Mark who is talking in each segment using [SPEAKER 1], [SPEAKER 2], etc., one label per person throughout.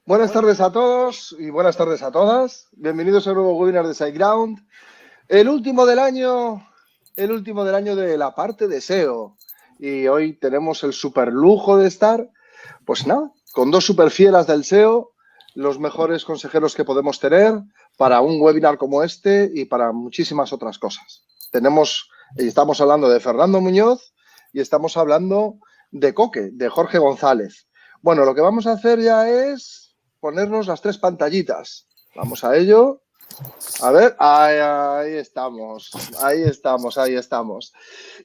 [SPEAKER 1] Buenas tardes a todos y buenas tardes a todas. Bienvenidos a un nuevo webinar de SiteGround. El último del año de la parte de SEO. Y hoy tenemos el super lujo de estar, pues nada, con dos super fieras del SEO, los mejores consejeros que podemos tener para un webinar como este y para muchísimas otras cosas. Estamos hablando de Fernando Muñoz y estamos hablando de Coque, de Jorge González. Bueno, lo que vamos a hacer ya es ponernos las tres pantallitas. Vamos a ello. A ver, ahí estamos.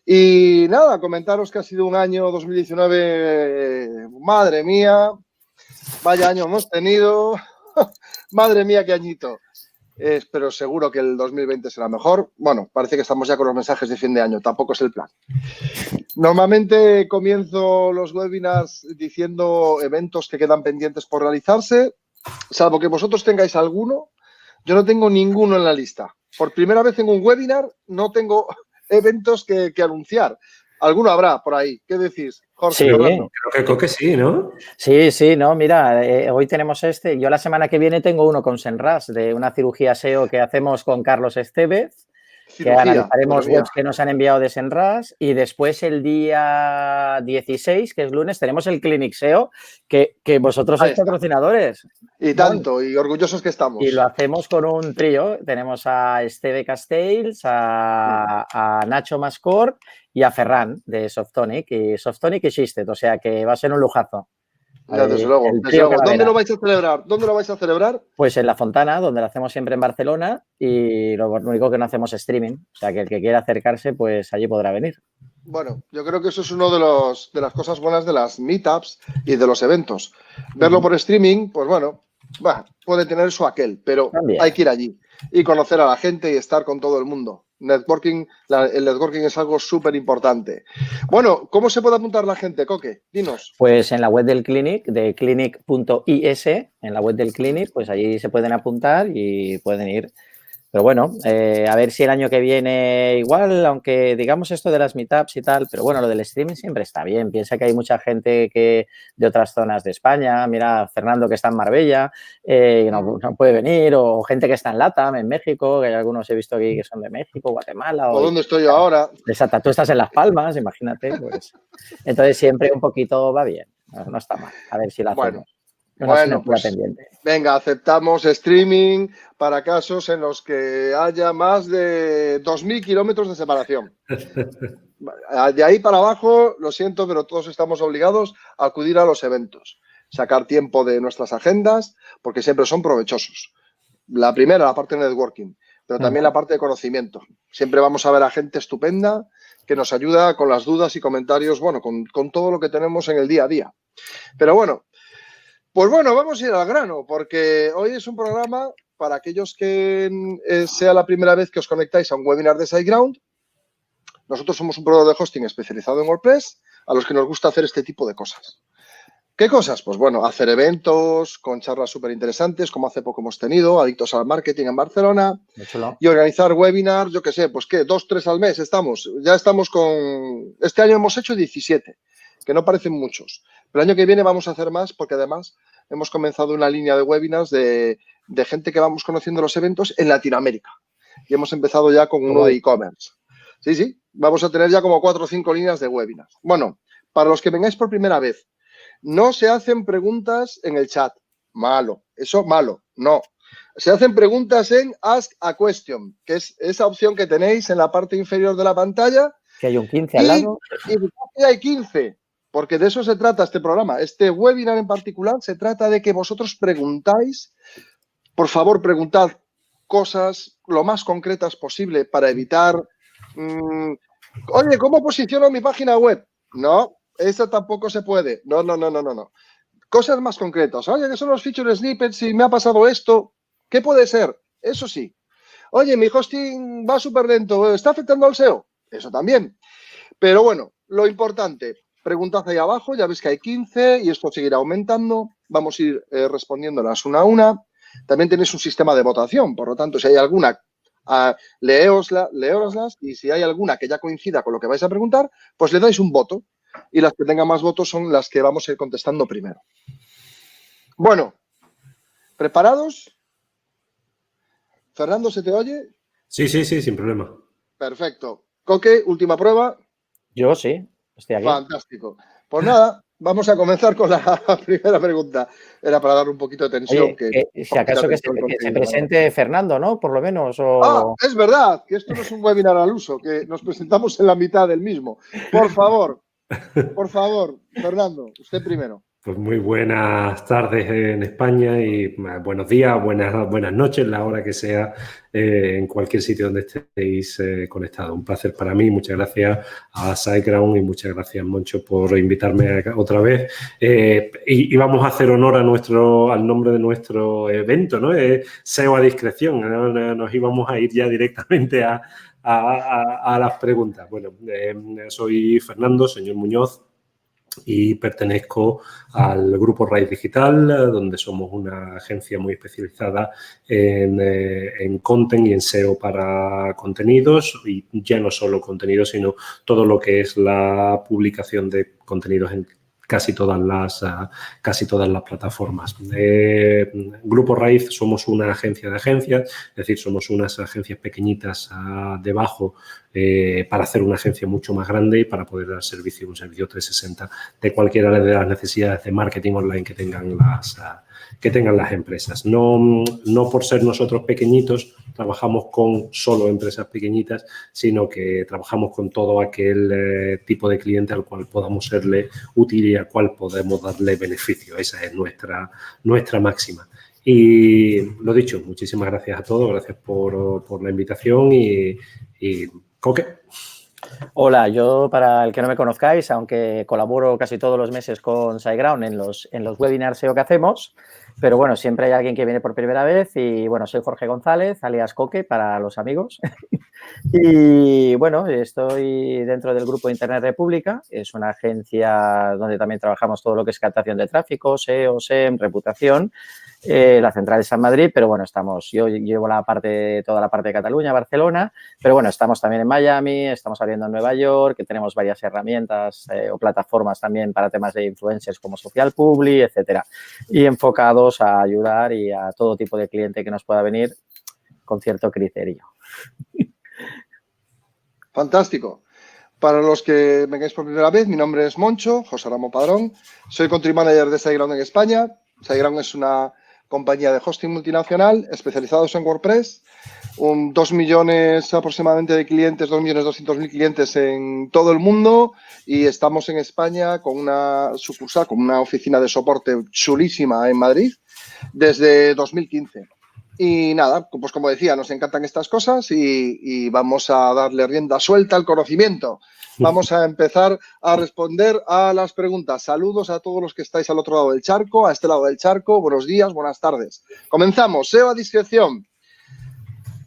[SPEAKER 1] Y nada, comentaros que ha sido un año 2019, madre mía, vaya año hemos tenido, madre mía, qué añito. Pero seguro que el 2020 será mejor. Bueno, parece que estamos ya con los mensajes de fin de año, tampoco es el plan. Normalmente comienzo los webinars diciendo eventos que quedan pendientes por realizarse, salvo que vosotros tengáis alguno. Yo no tengo ninguno en la lista. Por primera vez en un webinar no tengo eventos que anunciar. Alguno habrá por ahí. ¿Qué decís, Jorge,
[SPEAKER 2] Sí,
[SPEAKER 1] Fernando?
[SPEAKER 3] Creo que sí, ¿no?
[SPEAKER 2] Sí, no, mira, hoy tenemos este. Yo la semana que viene tengo uno con Senras, de una cirugía SEO que hacemos con Carlos Estevez, que analizaremos webs que nos han enviado de Senras, y después el día 16, que es lunes, tenemos el Clinic SEO, que vosotros sois patrocinadores.
[SPEAKER 1] Y tanto, y orgullosos que estamos.
[SPEAKER 2] Y lo hacemos con un trío. Tenemos a Esteve Castells, a Nacho Mascor y a Ferran de Softonic y Shifted, o sea que va a ser un lujazo.
[SPEAKER 1] Desde luego. ¿Dónde lo vais a celebrar? Pues en La Fontana, donde lo hacemos siempre en Barcelona, y lo único que no hacemos es streaming. O sea que el que quiera acercarse, pues allí podrá venir. Bueno, yo creo que eso es uno de las cosas buenas de las meetups y de los eventos. Verlo por streaming, pues bueno, puede tener su aquel, pero también hay que ir allí y conocer a la gente y estar con todo el mundo. El networking es algo súper importante. Bueno, ¿cómo se puede apuntar la gente, Coque? Dinos.
[SPEAKER 2] Pues en la web del Clinic, de clinic.is, en la web del Clinic, pues allí se pueden apuntar y pueden ir. Pero bueno, a ver si el año que viene igual, aunque digamos esto de las meetups y tal, pero bueno, lo del streaming siempre está bien. Piensa que hay mucha gente de otras zonas de España, mira, Fernando que está en Marbella, no puede venir, o gente que está en LATAM, en México, que hay algunos he visto aquí que son de México, Guatemala.
[SPEAKER 1] ¿O dónde estoy yo ahora?
[SPEAKER 2] Exacto, tú estás en Las Palmas, imagínate. Pues. Entonces siempre un poquito va bien, no está mal, a ver si lo hacemos.
[SPEAKER 1] Bueno, pues venga, aceptamos streaming para casos en los que haya más de 2.000 kilómetros de separación. De ahí para abajo, lo siento, pero todos estamos obligados a acudir a los eventos, sacar tiempo de nuestras agendas, porque siempre son provechosos. La primera, la parte de networking, pero también la parte de conocimiento. Siempre vamos a ver a gente estupenda que nos ayuda con las dudas y comentarios, bueno, con todo lo que tenemos en el día a día. Pero bueno, pues bueno, vamos a ir al grano, porque hoy es un programa para aquellos que sea la primera vez que os conectáis a un webinar de SiteGround. Nosotros somos un proveedor de hosting especializado en WordPress, a los que nos gusta hacer este tipo de cosas. ¿Qué cosas? Pues bueno, hacer eventos con charlas súper interesantes, como hace poco hemos tenido, Adictos al Marketing en Barcelona, y organizar webinars, yo qué sé, pues ¿qué? 2, 3 al mes estamos. Ya estamos con... Este año hemos hecho 17, que no parecen muchos. Pero el año que viene vamos a hacer más, porque además hemos comenzado una línea de webinars de gente que vamos conociendo los eventos en Latinoamérica. Y hemos empezado ya con uno de e-commerce. Sí, vamos a tener ya como 4 o 5 líneas de webinars. Bueno, para los que vengáis por primera vez, no se hacen preguntas en el chat. Malo. Eso, malo. No. Se hacen preguntas en Ask a Question, que es esa opción que tenéis en la parte inferior de la pantalla.
[SPEAKER 2] Que hay un 15 al lado.
[SPEAKER 1] Y hay 15, porque de eso se trata este programa. Este webinar en particular se trata de que vosotros preguntáis, por favor, preguntad cosas lo más concretas posible para evitar, oye, ¿cómo posiciono mi página web? No. Eso tampoco se puede. No. Cosas más concretas. Oye, ¿qué son los feature snippets? Si me ha pasado esto, ¿qué puede ser? Eso sí. Oye, mi hosting va súper lento. ¿Está afectando al SEO? Eso también. Pero bueno, lo importante, preguntad ahí abajo. Ya veis que hay 15 y esto seguirá aumentando. Vamos a ir respondiéndolas una a una. También tenéis un sistema de votación. Por lo tanto, si hay alguna, leéroslas, y si hay alguna que ya coincida con lo que vais a preguntar, pues le dais un voto. Y las que tengan más votos son las que vamos a ir contestando primero. Bueno, ¿Preparados? Fernando, ¿se te oye?
[SPEAKER 3] Sí, sin problema.
[SPEAKER 1] Perfecto. Coque, última prueba.
[SPEAKER 2] Yo sí, estoy aquí.
[SPEAKER 1] Fantástico. Pues nada, vamos a comenzar con la primera pregunta. Era para dar un poquito de tensión.
[SPEAKER 2] Oye, si acaso que se presente Fernando, ¿no? Por lo menos.
[SPEAKER 1] Es verdad, que esto no es un webinar al uso, que nos presentamos en la mitad del mismo. Por favor, Fernando, usted primero.
[SPEAKER 3] Pues muy buenas tardes en España y buenos días, buenas noches, la hora que sea, en cualquier sitio donde estéis conectados. Un placer para mí. Muchas gracias a SiteGround y muchas gracias, Moncho, por invitarme otra vez. Y vamos a hacer honor al nombre de nuestro evento, ¿no? SEO a discreción. Nos íbamos a ir ya directamente a las preguntas. Bueno, soy Fernando, señor Muñoz, y pertenezco al grupo Raíz Digital, donde somos una agencia muy especializada en content y en SEO para contenidos, y ya no solo contenidos, sino todo lo que es la publicación de contenidos en casi todas las plataformas. Grupo Raíz somos una agencia de agencias, es decir, somos unas agencias pequeñitas debajo para hacer una agencia mucho más grande y para poder dar un servicio 360 de cualquiera de las necesidades de marketing online que tengan las empresas. No por ser nosotros pequeñitos trabajamos con solo empresas pequeñitas, sino que trabajamos con todo aquel tipo de cliente al cual podamos serle útil y al cual podemos darle beneficio. Esa es nuestra máxima. Y lo dicho, muchísimas gracias a todos, gracias por la invitación y Coque.
[SPEAKER 2] Hola, yo para el que no me conozcáis, aunque colaboro casi todos los meses con SiteGround en los webinars SEO que hacemos, pero bueno, siempre hay alguien que viene por primera vez y bueno, soy Jorge González, alias Coque para los amigos. Y bueno, estoy dentro del grupo Internet República, es una agencia donde también trabajamos todo lo que es captación de tráfico, SEO, SEM, reputación. La central está en Madrid, pero bueno, yo llevo toda la parte de Cataluña, Barcelona, pero bueno, estamos también en Miami, estamos abriendo en Nueva York, que tenemos varias herramientas o plataformas también para temas de influencers como Social Publi, etcétera, y enfocados a ayudar y a todo tipo de cliente que nos pueda venir con cierto criterio.
[SPEAKER 1] Fantástico. Para los que vengáis por primera vez, mi nombre es Moncho, José Ramón Padrón, soy Country Manager de SiteGround en España. SiteGround es una compañía de hosting multinacional especializados en WordPress, 2 millones aproximadamente de clientes, 2.200.000 clientes en todo el mundo, y estamos en España con una sucursal, con una oficina de soporte chulísima en Madrid desde 2015. Y nada, pues como decía, nos encantan estas cosas y vamos a darle rienda suelta al conocimiento. Vamos a empezar a responder a las preguntas. Saludos a todos los que estáis al otro lado del charco, a este lado del charco. Buenos días, buenas tardes. Comenzamos. SEO a discreción.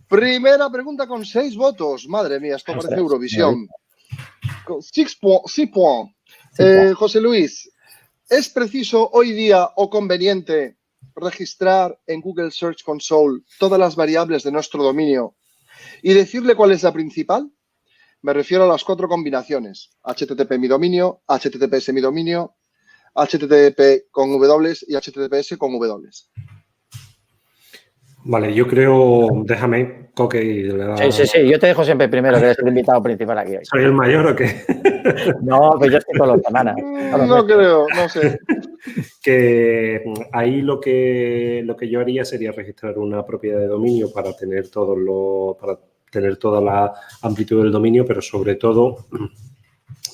[SPEAKER 1] Primera pregunta con 6 votos. Madre mía, esto parece Eurovisión. 6 points. José Luis, ¿es preciso hoy día o conveniente registrar en Google Search Console todas las variables de nuestro dominio y decirle cuál es la principal? Me refiero a las 4 combinaciones: HTTP mi dominio, HTTPS mi dominio, HTTP con W y HTTPS con W.
[SPEAKER 3] Vale, yo creo, déjame, Coque.
[SPEAKER 2] Sí, yo te dejo siempre primero, que eres el invitado principal aquí hoy.
[SPEAKER 3] ¿Soy el mayor o qué?
[SPEAKER 2] No, pues yo estoy todas las semanas.
[SPEAKER 1] No creo, no sé.
[SPEAKER 3] Que ahí lo que yo haría sería registrar una propiedad de dominio para tener toda la amplitud del dominio, pero sobre todo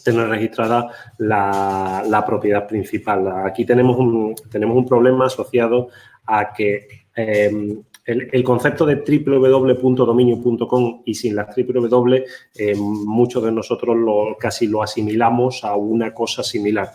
[SPEAKER 3] tener registrada la propiedad principal. Aquí tenemos un problema asociado a que el concepto de www.dominio.com y sin las www, muchos de nosotros casi lo asimilamos a una cosa similar.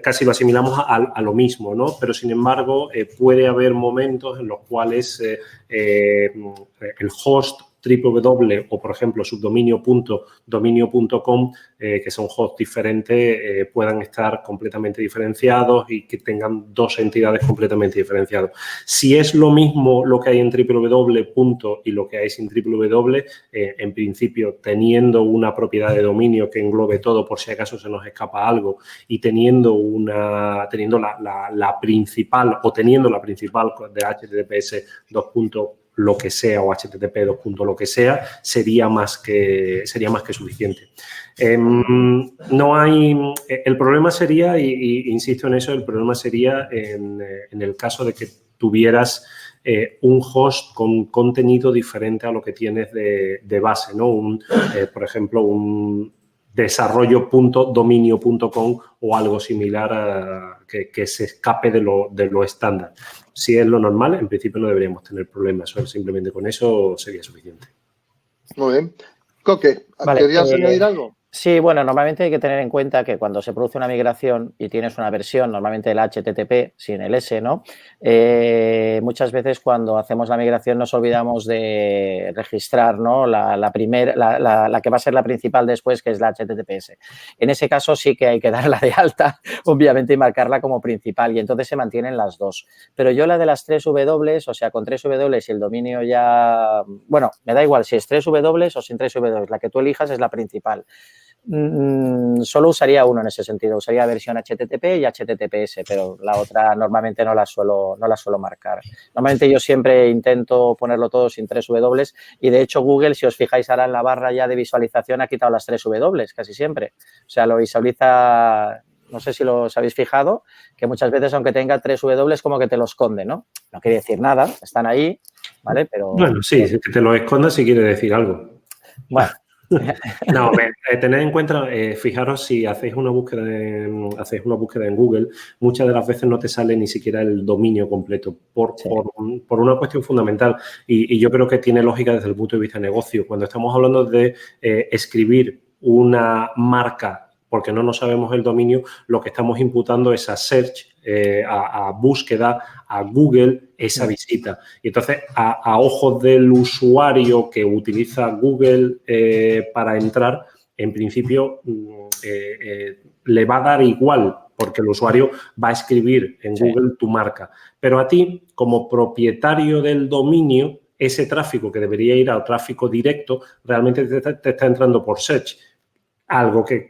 [SPEAKER 3] Casi lo asimilamos a lo mismo, ¿no? Pero, sin embargo, puede haber momentos en los cuales el host www o, por ejemplo, subdominio.dominio.com, que son hosts diferentes, puedan estar completamente diferenciados y que tengan dos entidades completamente diferenciadas. Si es lo mismo lo que hay en www. Y lo que hay sin www, en principio, teniendo una propiedad de dominio que englobe todo por si acaso se nos escapa algo y teniendo la principal o teniendo la principal de HTTPS 2. Lo que sea o HTTP 2. Lo que sea, sería más que suficiente. No hay... El problema sería, y insisto en eso, el problema sería en el caso de que tuvieras un host con contenido diferente a lo que tienes de base, ¿no? Por ejemplo, un desarrollo.dominio.com o algo similar que se escape de lo estándar. Si es lo normal, en principio no deberíamos tener problemas. Simplemente con eso sería suficiente.
[SPEAKER 1] Muy bien. Coque,
[SPEAKER 2] Vale,
[SPEAKER 1] ¿querías añadir algo?
[SPEAKER 2] Sí, bueno, normalmente hay que tener en cuenta que cuando se produce una migración y tienes una versión, normalmente del HTTP, sin el S, ¿no? Muchas veces cuando hacemos la migración nos olvidamos de registrar, ¿no? La que va a ser la principal después, que es la HTTPS. En ese caso sí que hay que darla de alta, obviamente, y marcarla como principal, y entonces se mantienen las dos. Pero yo la de las 3 W, o sea, con 3 W y el dominio ya... Bueno, me da igual si es 3 W o sin 3 W, la que tú elijas es la principal. Solo usaría uno en ese sentido, usaría versión HTTP y HTTPS, pero la otra normalmente no la suelo marcar. Normalmente yo siempre intento ponerlo todo sin 3 W y de hecho Google, si os fijáis ahora en la barra ya de visualización, ha quitado las 3 W casi siempre. O sea, lo visualiza, no sé si los habéis fijado, que muchas veces aunque tenga 3 W como que te lo esconde, ¿no? No quiere decir nada, están ahí, ¿vale? Pero...
[SPEAKER 3] Bueno, sí, es que te lo esconda si quiere decir algo.
[SPEAKER 2] Bueno.
[SPEAKER 3] No, tened en cuenta, fijaros, si hacéis una búsqueda en Google, muchas de las veces no te sale ni siquiera el dominio completo por una cuestión fundamental y yo creo que tiene lógica desde el punto de vista de negocio. Cuando estamos hablando de escribir una marca porque no nos sabemos el dominio, lo que estamos imputando es a search, a búsqueda, a Google, esa visita. Y entonces, a ojos del usuario que utiliza Google para entrar, en principio le va a dar igual, porque el usuario va a escribir en Google tu marca. Pero a ti, como propietario del dominio, ese tráfico que debería ir al tráfico directo, realmente te está entrando por search. Algo que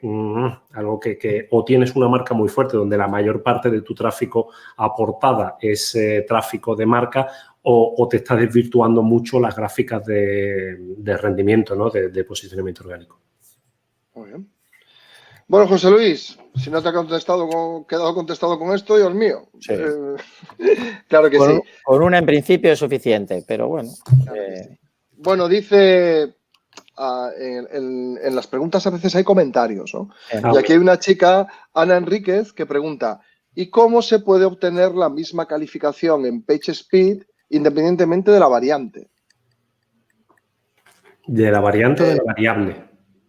[SPEAKER 3] o tienes una marca muy fuerte donde la mayor parte de tu tráfico aportada es tráfico de marca o te está desvirtuando mucho las gráficas de rendimiento, ¿no? de posicionamiento orgánico.
[SPEAKER 1] Muy bien. Bueno, José Luis, si no te ha quedado contestado con esto, Dios mío.
[SPEAKER 2] Sí.
[SPEAKER 1] Claro que sí.
[SPEAKER 2] Con una en principio es suficiente, pero bueno.
[SPEAKER 1] Claro sí. Bueno, dice... en las preguntas a veces hay comentarios, ¿no? Y aquí hay una chica, Ana Enríquez, que pregunta: ¿y cómo se puede obtener la misma calificación en PageSpeed independientemente de la variante?
[SPEAKER 3] ¿De la variante o de la variable?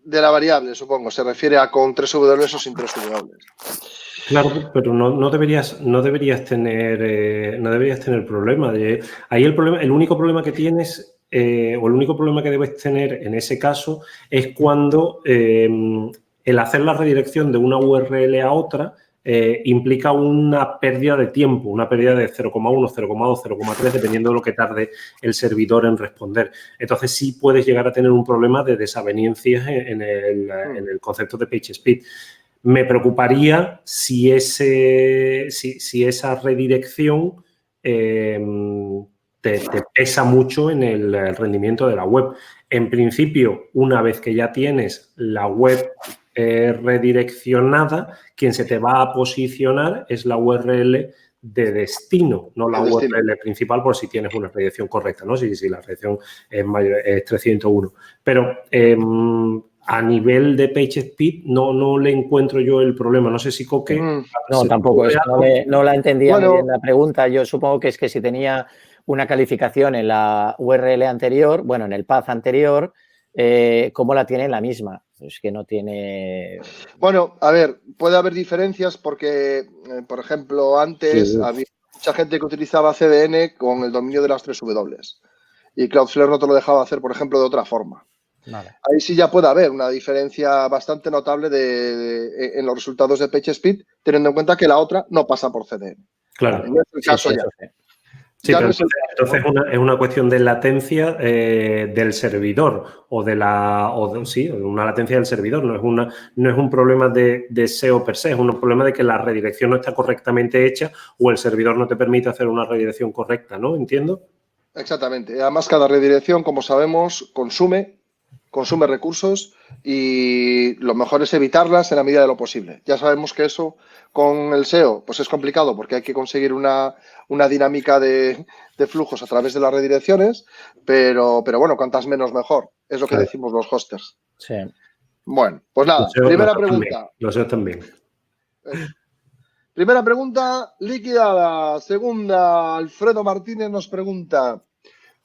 [SPEAKER 1] De la variable, supongo. Se refiere a con 3 W o sin 3 W.
[SPEAKER 3] Claro, pero no deberías tener problema. Ahí el único problema que tienes o el único problema que debes tener en ese caso es cuando el hacer la redirección de una URL a otra implica una pérdida de tiempo, una pérdida de 0,1, 0,2, 0,3, dependiendo de lo que tarde el servidor en responder. Entonces, sí puedes llegar a tener un problema de desavenencias en el concepto de PageSpeed. Me preocuparía si esa redirección te pesa mucho en el rendimiento de la web. En principio, una vez que ya tienes la web redireccionada, quien se te va a posicionar es la URL de destino, no la URL principal, por si tienes una redirección correcta, ¿no? Si la redirección es 301. Pero a nivel de PageSpeed no le encuentro yo el problema. No sé si Coque...
[SPEAKER 2] No, tampoco. No la entendía muy bien la pregunta. Yo supongo que es que si tenía una calificación en la URL anterior, bueno, en el path anterior, ¿cómo la tiene en la misma? Es que no tiene...
[SPEAKER 1] Bueno, a ver, puede haber diferencias porque, por ejemplo, antes había mucha gente que utilizaba CDN con el dominio de las 3 W. y Cloudflare no te lo dejaba hacer, por ejemplo, de otra forma.
[SPEAKER 2] Vale.
[SPEAKER 1] Ahí sí ya puede haber una diferencia bastante notable en los resultados de PageSpeed, teniendo en cuenta que la otra no pasa por CDN.
[SPEAKER 3] Claro.
[SPEAKER 1] No es el caso ya.
[SPEAKER 3] Sí, pero entonces es una cuestión de latencia del servidor una latencia del servidor, no es un problema de SEO per se, es un problema de que la redirección no está correctamente hecha o el servidor no te permite hacer una redirección correcta, ¿no? ¿Entiendo?
[SPEAKER 1] Exactamente. Además, cada redirección, como sabemos, consume recursos y lo mejor es evitarlas en la medida de lo posible. Ya sabemos que eso con el SEO pues es complicado porque hay que conseguir una dinámica de flujos a través de las redirecciones, pero bueno, cuantas menos mejor. Es lo que decimos los hosters.
[SPEAKER 2] Sí.
[SPEAKER 1] Bueno, pues nada, primera pregunta.
[SPEAKER 3] Lo sé también.
[SPEAKER 1] Primera pregunta liquidada. Segunda, Alfredo Martínez nos pregunta: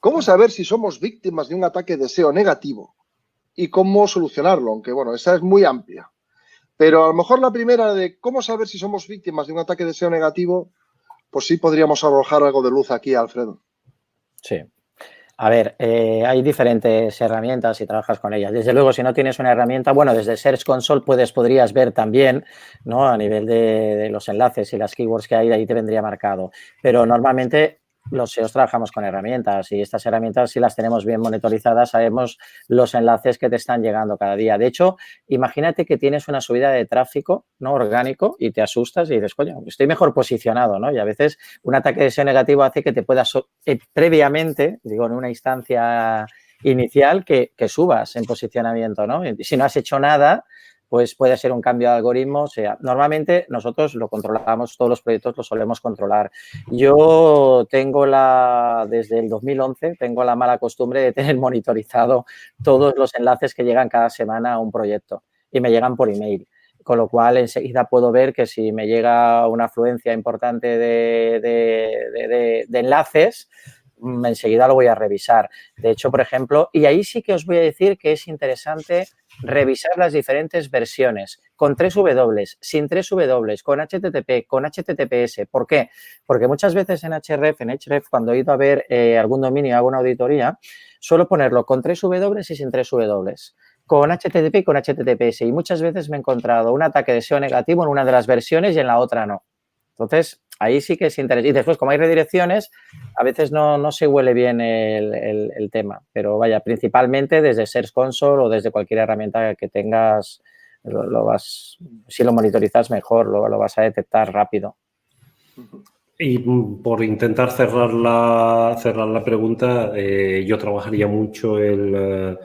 [SPEAKER 1] ¿cómo saber si somos víctimas de un ataque de SEO negativo y cómo solucionarlo? Aunque, bueno, esa es muy amplia. Pero a lo mejor la primera de cómo saber si somos víctimas de un ataque de SEO negativo, pues sí podríamos arrojar algo de luz aquí, Alfredo.
[SPEAKER 2] Sí. A ver, hay diferentes herramientas y trabajas con ellas. Desde luego, si no tienes una herramienta, bueno, desde Search Console podrías ver también, ¿no? A nivel de los enlaces y las keywords que hay, de ahí te vendría marcado. Pero normalmente los SEOs trabajamos con herramientas y estas herramientas, si las tenemos bien monitorizadas, sabemos los enlaces que te están llegando cada día. De hecho, imagínate que tienes una subida de tráfico no orgánico y te asustas y dices, coño, estoy mejor posicionado, ¿no? Y a veces un ataque de SEO negativo hace que te puedas previamente, digo, en una instancia inicial, que subas en posicionamiento, ¿no? Y si no has hecho nada, pues puede ser un cambio de algoritmo. O sea, normalmente nosotros lo controlamos, todos los proyectos los solemos controlar. Yo tengo desde el 2011, tengo la mala costumbre de tener monitorizado todos los enlaces que llegan cada semana a un proyecto y me llegan por email. Con lo cual, enseguida puedo ver que si me llega una afluencia importante de enlaces, enseguida lo voy a revisar. De hecho, por ejemplo, y ahí sí que os voy a decir que es interesante revisar las diferentes versiones con 3W, sin 3W, con HTTP, con HTTPS. ¿Por qué? Porque muchas veces en Href, cuando he ido a ver algún dominio y hago una auditoría, suelo ponerlo con 3W y sin 3W, con HTTP y con HTTPS. Y muchas veces me he encontrado un ataque de SEO negativo en una de las versiones y en la otra no. Entonces, ahí sí que es interesante. Y después, como hay redirecciones, a veces no se huele bien el tema. Pero vaya, principalmente desde Search Console o desde cualquier herramienta que tengas, si lo monitorizas mejor, lo vas a detectar rápido.
[SPEAKER 3] Y por intentar cerrar la pregunta, yo trabajaría mucho el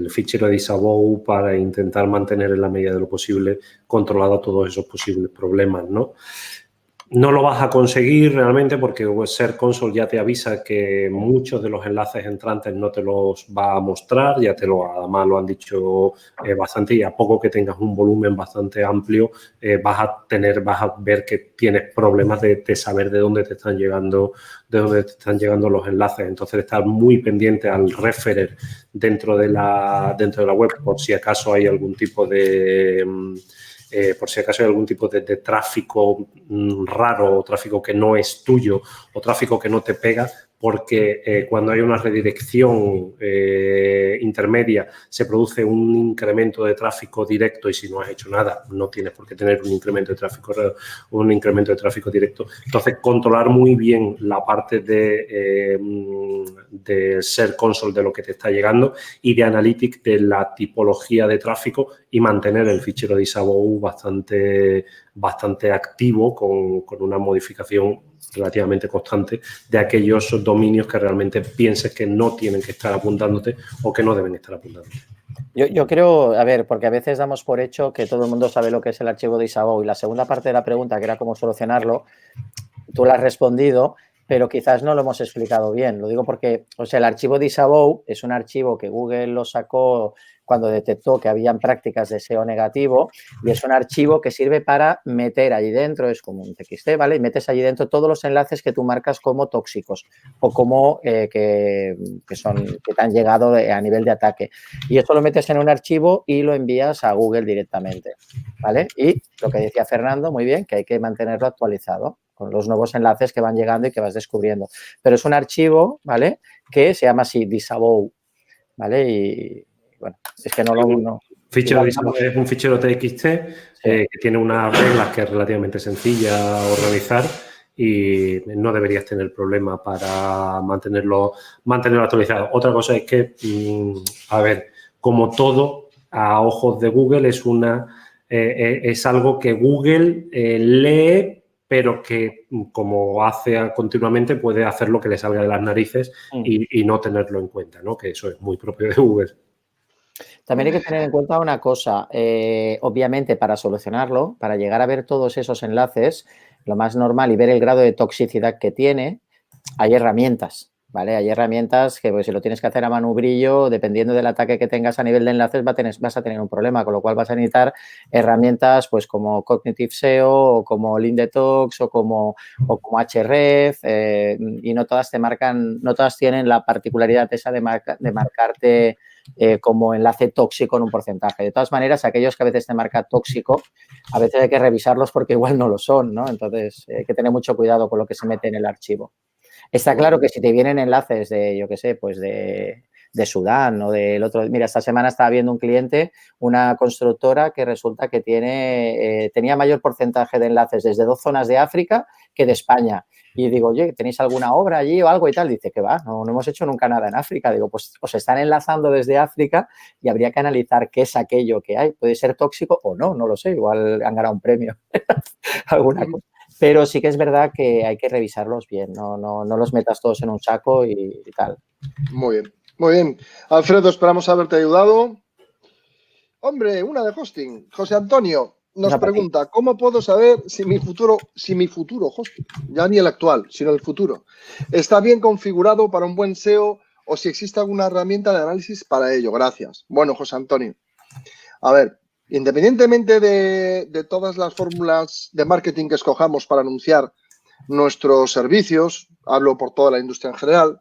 [SPEAKER 3] fichero de Isabou para intentar mantener en la medida de lo posible controlado todos esos posibles problemas, ¿no? No lo vas a conseguir realmente porque Search Console ya te avisa que muchos de los enlaces entrantes no te los va a mostrar, además lo han dicho bastante, y a poco que tengas un volumen bastante amplio vas a ver que tienes problemas de saber de dónde te están llegando los enlaces. Entonces, estar muy pendiente al referer dentro de la web por si acaso hay algún tipo de tráfico raro o tráfico que no es tuyo o tráfico que no te pega, porque cuando hay una redirección intermedia se produce un incremento de tráfico directo y si no has hecho nada no tienes por qué tener un incremento de tráfico directo. Entonces, controlar muy bien la parte de Search Console de lo que te está llegando y de Analytics de la tipología de tráfico y mantener el fichero de Isabou bastante activo con una modificación relativamente constante de aquellos dominios que realmente pienses que no tienen que estar apuntándote o que no deben estar apuntándote.
[SPEAKER 2] Yo creo, a ver, porque a veces damos por hecho que todo el mundo sabe lo que es el archivo de Isabou y la segunda parte de la pregunta, que era cómo solucionarlo, tú la has respondido, pero quizás no lo hemos explicado bien. Lo digo porque, o sea, el archivo de Isabou es un archivo que Google lo sacó cuando detectó que habían prácticas de SEO negativo y es un archivo que sirve para meter allí dentro, es como un TXT, ¿vale? Y metes allí dentro todos los enlaces que tú marcas como tóxicos o como que te han llegado a nivel de ataque. Y esto lo metes en un archivo y lo envías a Google directamente, ¿vale? Y lo que decía Fernando, muy bien, que hay que mantenerlo actualizado. con los nuevos enlaces que van llegando y que vas descubriendo. Pero es un archivo, ¿vale? Que se llama así, disavow, ¿vale? Y bueno, es que no lo... No,
[SPEAKER 3] Fichero es un fichero TXT que tiene unas reglas que es relativamente sencilla a organizar y no deberías tener problema para mantenerlo actualizado. Otra cosa es que, a ver, como todo, a ojos de Google es algo que Google lee, pero que como hace continuamente puede hacer lo que le salga de las narices y no tenerlo en cuenta, ¿no? Que eso es muy propio de Google.
[SPEAKER 2] También hay que tener en cuenta una cosa, obviamente para solucionarlo, para llegar a ver todos esos enlaces, lo más normal y ver el grado de toxicidad que tiene, hay herramientas, ¿vale? Hay herramientas que pues, si lo tienes que hacer a manubrillo, dependiendo del ataque que tengas a nivel de enlaces, vas a tener un problema, con lo cual vas a necesitar herramientas pues como Cognitive SEO o como LeanDetox o como Href y no todas no todas tienen la particularidad esa de marcarte como enlace tóxico en un porcentaje. De todas maneras, aquellos que a veces te marca tóxico, a veces hay que revisarlos porque igual no lo son, ¿no? Entonces, hay que tener mucho cuidado con lo que se mete en el archivo. Está claro que si te vienen enlaces de, yo qué sé, pues de Sudán o del otro... Mira, esta semana estaba viendo un cliente, una constructora que resulta que tenía mayor porcentaje de enlaces desde 2 zonas de África que de España. Y digo, oye, ¿tenéis alguna obra allí o algo y tal? Dice que va, no hemos hecho nunca nada en África. Digo, pues os están enlazando desde África y habría que analizar qué es aquello que hay. Puede ser tóxico o no, no lo sé. Igual han ganado un premio. Alguna cosa. Pero sí que es verdad que hay que revisarlos bien. No los metas todos en un saco y tal.
[SPEAKER 1] Muy bien, muy bien. Alfredo, esperamos haberte ayudado. Hombre, una de hosting. José Antonio nos pregunta, ¿cómo puedo saber si mi futuro hosting, ya ni el actual, sino el futuro, está bien configurado para un buen SEO o si existe alguna herramienta de análisis para ello? Gracias. Bueno, José Antonio, a ver, independientemente de todas las fórmulas de marketing que escojamos para anunciar nuestros servicios, hablo por toda la industria en general,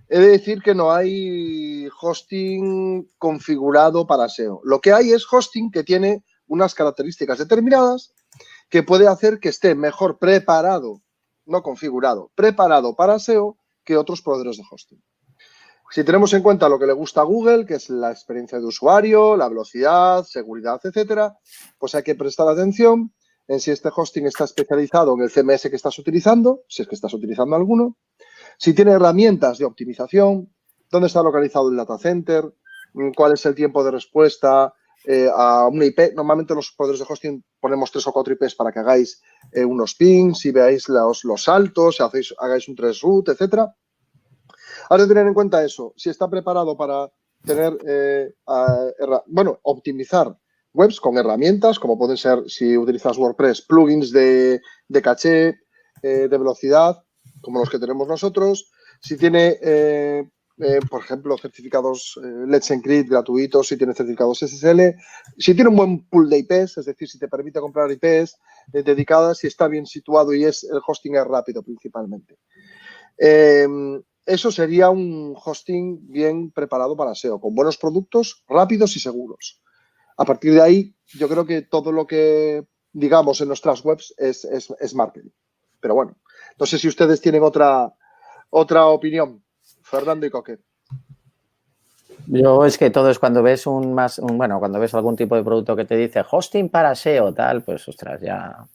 [SPEAKER 1] he de decir que no hay hosting configurado para SEO. Lo que hay es hosting que tiene unas características determinadas que puede hacer que esté mejor preparado, no configurado, preparado para SEO que otros proveedores de hosting. Si tenemos en cuenta lo que le gusta a Google, que es la experiencia de usuario, la velocidad, seguridad, etcétera, pues hay que prestar atención en si este hosting está especializado en el CMS que estás utilizando, si es que estás utilizando alguno, si tiene herramientas de optimización, dónde está localizado el data center, cuál es el tiempo de respuesta a una IP. Normalmente los proveedores de hosting ponemos 3 o 4 IPs para que hagáis unos pings y veáis los saltos, hagáis un trace route, etcétera. Ahora de tener en cuenta eso, si está preparado para tener, optimizar webs con herramientas, como pueden ser, si utilizas WordPress, plugins de caché, de velocidad, como los que tenemos nosotros. Si tiene, por ejemplo, certificados Let's Encrypt gratuitos, si tiene certificados SSL, si tiene un buen pool de IPs, es decir, si te permite comprar IPs dedicadas, si está bien situado y el hosting es rápido principalmente. Eso sería un hosting bien preparado para SEO, con buenos productos, rápidos y seguros. A partir de ahí, yo creo que todo lo que digamos en nuestras webs es marketing. Pero bueno, no sé si ustedes tienen otra opinión. Fernando y Coque.
[SPEAKER 2] Yo es que todo es cuando ves cuando ves algún tipo de producto que te dice hosting para SEO, tal, pues ostras, ya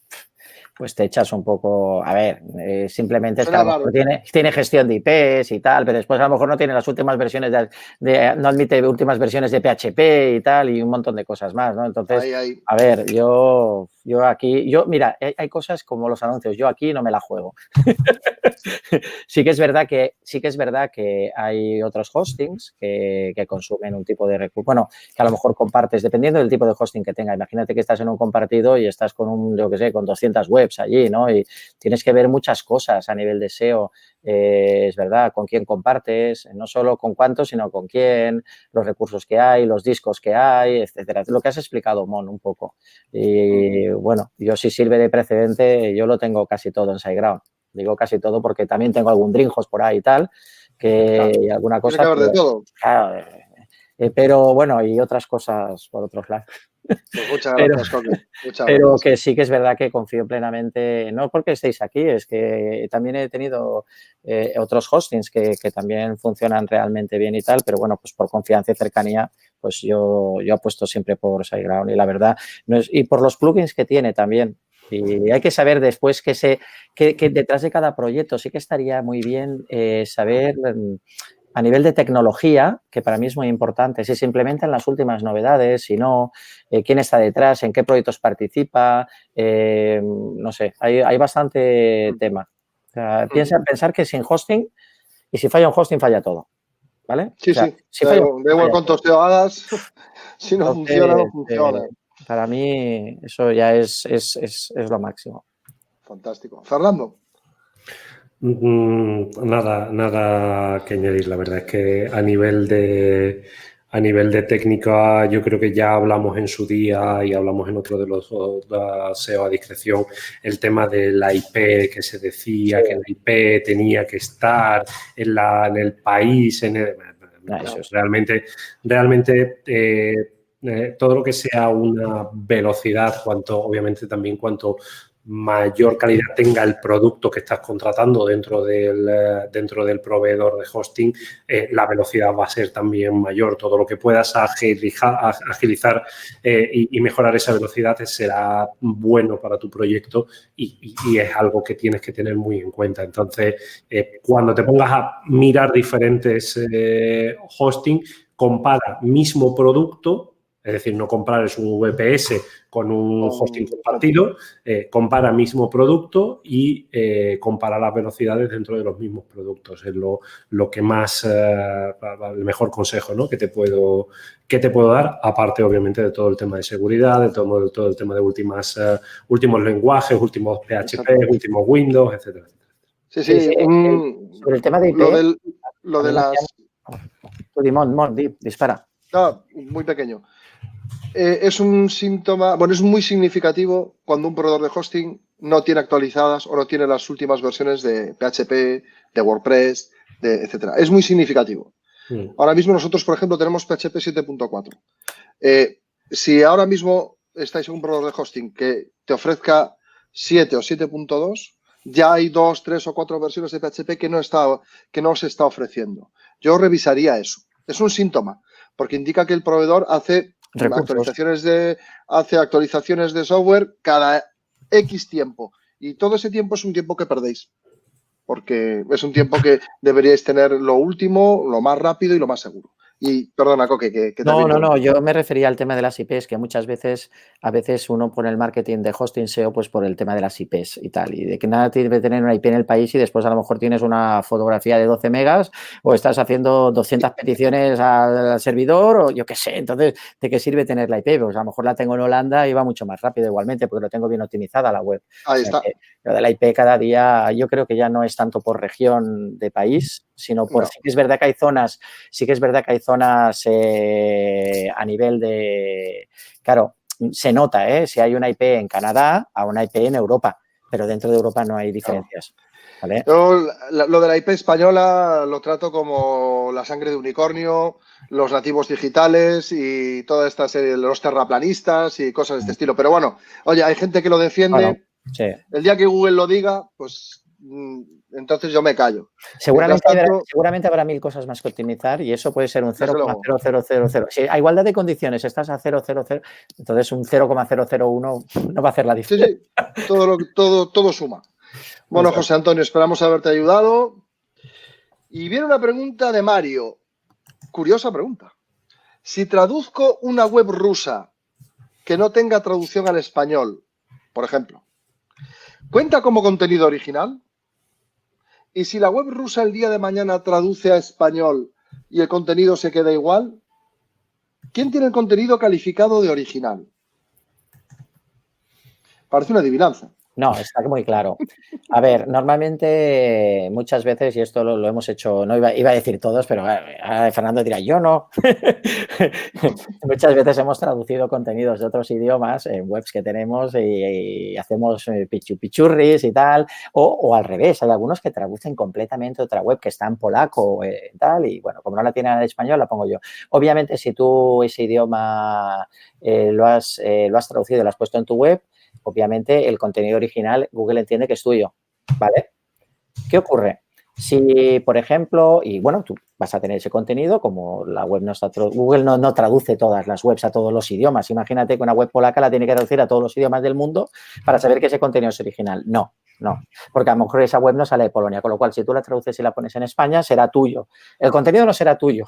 [SPEAKER 2] pues te echas un poco, a ver, simplemente es que a lo mejor tiene gestión de IPs y tal, pero después a lo mejor no tiene las últimas versiones no admite últimas versiones de PHP y tal y un montón de cosas más, ¿no? Entonces, a ver, yo aquí, mira, hay cosas como los anuncios, yo aquí no me la juego. Sí que es verdad que hay otros hostings que consumen un tipo de recurso, bueno, que a lo mejor compartes, dependiendo del tipo de hosting que tenga. Imagínate que estás en un compartido y estás con con 200 webs allí, ¿no? Y tienes que ver muchas cosas a nivel de SEO, es verdad, con quién compartes, no solo con cuántos, sino con quién, los recursos que hay, los discos que hay, etcétera. Lo que has explicado, Mon, un poco. Y bueno, yo si sirve de precedente, yo lo tengo casi todo en SiteGround. Digo casi todo porque también tengo algún Dreamhost por ahí y tal, que y alguna cosa.
[SPEAKER 1] Tiene que haber de todo.
[SPEAKER 2] Claro, Pero bueno, y otras cosas por otros lados.
[SPEAKER 1] Pues muchas gracias, Coque.
[SPEAKER 2] Pero
[SPEAKER 1] gracias.
[SPEAKER 2] que sí que es verdad que confío plenamente, no porque estéis aquí, es que también he tenido otros hostings que también funcionan realmente bien y tal, pero bueno, pues por confianza y cercanía, pues yo apuesto siempre por SiteGround y la verdad, y por los plugins que tiene también. Y hay que saber después que detrás de cada proyecto sí que estaría muy bien saber a nivel de tecnología, que para mí es muy importante, si se implementan las últimas novedades, si no, quién está detrás, en qué proyectos participa, no sé, hay bastante tema. O sea, pensar que sin hosting, y si falla un hosting, falla todo, ¿vale?
[SPEAKER 1] Sí,
[SPEAKER 2] o sea,
[SPEAKER 1] sí,
[SPEAKER 2] si falla
[SPEAKER 1] da igual cuánto SEO hagas, si no funciona, no funciona.
[SPEAKER 2] Para mí eso ya es lo máximo.
[SPEAKER 1] Fantástico. Fernando.
[SPEAKER 3] Nada que añadir. La verdad es que a nivel de técnica, yo creo que ya hablamos en su día y hablamos en otro de los SEO a discreción, el tema de la IP que se decía, que la IP tenía que estar en el país, realmente todo lo que sea una velocidad, obviamente también cuanto mayor calidad tenga el producto que estás contratando dentro del proveedor de hosting, la velocidad va a ser también mayor. Todo lo que puedas agilizar y mejorar esa velocidad será bueno para tu proyecto y es algo que tienes que tener muy en cuenta. Entonces, cuando te pongas a mirar diferentes hosting, compara mismo producto. Es decir, no compares un VPS con un hosting compartido, compara mismo producto y compara las velocidades dentro de los mismos productos. Es lo que más, el mejor consejo, ¿no?, que te puedo dar, aparte obviamente de todo el tema de seguridad, de todo el tema de últimos lenguajes, últimos PHP, últimos Windows, etcétera.
[SPEAKER 1] Sí.
[SPEAKER 2] Sobre el tema de IP,
[SPEAKER 1] lo de las...
[SPEAKER 2] Mon, dispara.
[SPEAKER 1] No, muy pequeño. Es un síntoma, es muy significativo cuando un proveedor de hosting no tiene actualizadas o no tiene las últimas versiones de PHP, de WordPress, etcétera. Es muy significativo. Ahora mismo nosotros, por ejemplo, tenemos PHP 7.4. Si ahora mismo estáis en un proveedor de hosting que te ofrezca 7 o 7.2, ya hay 2, 3 o 4 versiones de PHP que no se está ofreciendo. Yo revisaría eso. Es un síntoma, porque indica que el proveedor hace actualizaciones de software cada X tiempo. Y todo ese tiempo es un tiempo que perdéis. Porque es un tiempo que deberíais tener lo último, lo más rápido y lo más seguro. Y perdona, Coque, que
[SPEAKER 2] No, yo me refería al tema de las IPs, que muchas veces, uno pone el marketing de hosting SEO pues por el tema de las IPs y tal, y de que nada tiene que tener una IP en el país y después a lo mejor tienes una fotografía de 12 megas o estás haciendo 200 peticiones al servidor o yo qué sé. Entonces, ¿de qué sirve tener la IP? Pues a lo mejor la tengo en Holanda y va mucho más rápido igualmente porque lo tengo bien optimizada la web.
[SPEAKER 1] Ahí está.
[SPEAKER 2] Lo de la IP cada día yo creo que ya no es tanto por región de país, sino por... Sí que es verdad que hay zonas a nivel de... Claro, se nota, si hay una IP en Canadá a una IP en Europa, pero dentro de Europa no hay diferencias. ¿Vale?
[SPEAKER 1] Yo lo de la IP española lo trato como la sangre de unicornio, los nativos digitales y toda esta serie, los terraplanistas y cosas de este estilo. Pero bueno, oye, hay gente que lo defiende.
[SPEAKER 2] Bueno, sí.
[SPEAKER 1] El día que Google lo diga, pues entonces yo me callo.
[SPEAKER 2] Seguramente habrá 1000 cosas más que optimizar y eso puede ser un 0,0000. Si a igualdad de condiciones estás a 0,00, entonces un 0,001 no va a hacer la diferencia.
[SPEAKER 1] Sí, todo suma. Bueno, José Antonio, esperamos haberte ayudado. Y viene una pregunta de Mario. Curiosa pregunta. Si traduzco una web rusa que no tenga traducción al español, por ejemplo, ¿cuenta como contenido original? Y si la web rusa el día de mañana traduce a español y el contenido se queda igual, ¿quién tiene el contenido calificado de original? Parece una adivinanza.
[SPEAKER 2] No, está muy claro. A ver, normalmente muchas veces, y esto lo hemos hecho, no iba a decir todos, pero Fernando dirá, yo no. Muchas veces hemos traducido contenidos de otros idiomas en webs que tenemos y hacemos pichurris y tal, o al revés, hay algunos que traducen completamente otra web que está en polaco y tal, y bueno, como no la tienen en español, la pongo yo. Obviamente, si tú ese idioma lo has traducido, lo has puesto en tu web, obviamente el contenido original Google entiende que es tuyo, ¿vale? ¿Qué ocurre? Si, por ejemplo, y bueno, tú vas a tener ese contenido, como la web no está, Google no traduce todas las webs a todos los idiomas. Imagínate que una web polaca la tiene que traducir a todos los idiomas del mundo para saber que ese contenido es original. No, porque a lo mejor esa web no sale de Polonia, con lo cual si tú la traduces y la pones en España, será tuyo. El contenido no será tuyo,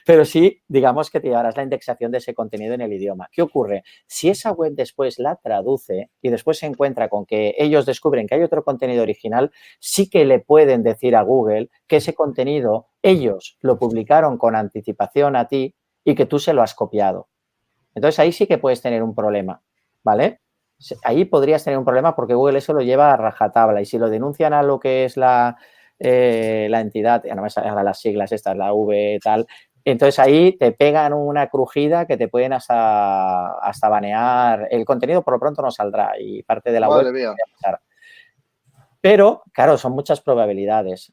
[SPEAKER 2] pero sí, digamos que te llevarás la indexación de ese contenido en el idioma. ¿Qué ocurre? Si esa web después la traduce y después se encuentra con que ellos descubren que hay otro contenido original, sí que le pueden decir a Google que ese contenido ellos lo publicaron con anticipación a ti y que tú se lo has copiado. Entonces, ahí sí que puedes tener un problema, ¿vale? Ahí podrías tener un problema porque Google eso lo lleva a rajatabla y si lo denuncian a lo que es la entidad, ya no me salen las siglas estas, la V tal, entonces ahí te pegan una crujida que te pueden hasta banear. El contenido por lo pronto no saldrá y parte de la
[SPEAKER 1] Madre
[SPEAKER 2] web
[SPEAKER 1] mía.
[SPEAKER 2] Pero, claro, son muchas probabilidades.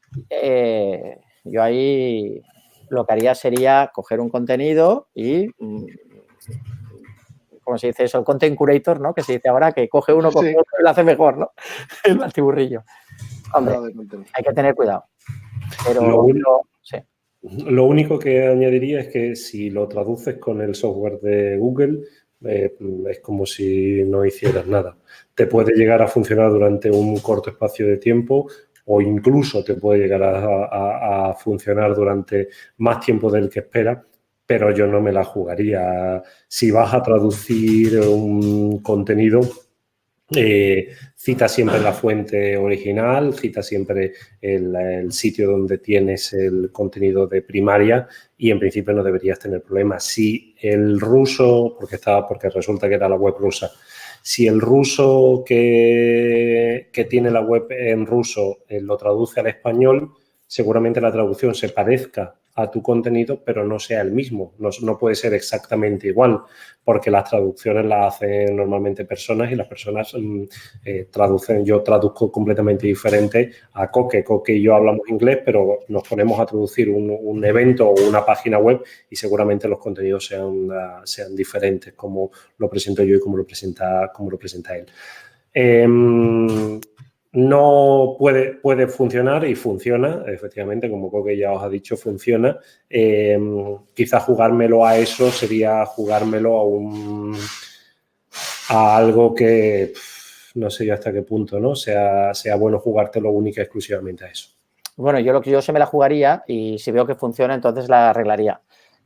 [SPEAKER 2] Yo ahí lo que haría sería coger un contenido y, ¿cómo se dice eso? El content curator, ¿no? Que se dice ahora que coge uno, coge otro y lo hace mejor, ¿no? El batiburrillo. Hombre, hay que tener cuidado. Pero sí.
[SPEAKER 3] Lo único que añadiría es que si lo traduces con el software de Google, es como si no hicieras nada. Te puede llegar a funcionar durante un corto espacio de tiempo o incluso te puede llegar a funcionar durante más tiempo del que esperas, pero yo no me la jugaría. Si vas a traducir un contenido, cita siempre la fuente original, cita siempre el sitio donde tienes el contenido de primaria y en principio no deberías tener problemas. Si el ruso, porque resulta que era la web rusa, si el ruso que tiene la web en ruso lo traduce al español, seguramente la traducción se parezca a tu contenido, pero no sea el mismo. No puede ser exactamente igual, porque las traducciones las hacen normalmente personas y las personas traducen. Yo traduzco completamente diferente a Coque. Coque y yo hablamos inglés, pero nos ponemos a traducir un evento o una página web y seguramente los contenidos sean diferentes, como lo presento yo y como lo presenta él. No puede funcionar y funciona, efectivamente, como Coque ya os ha dicho, funciona. Quizá jugármelo a eso sería jugármelo a algo que no sé yo hasta qué punto, ¿no? Sea bueno jugártelo única y exclusivamente a eso.
[SPEAKER 2] Bueno, yo se me la jugaría y si veo que funciona, entonces la arreglaría.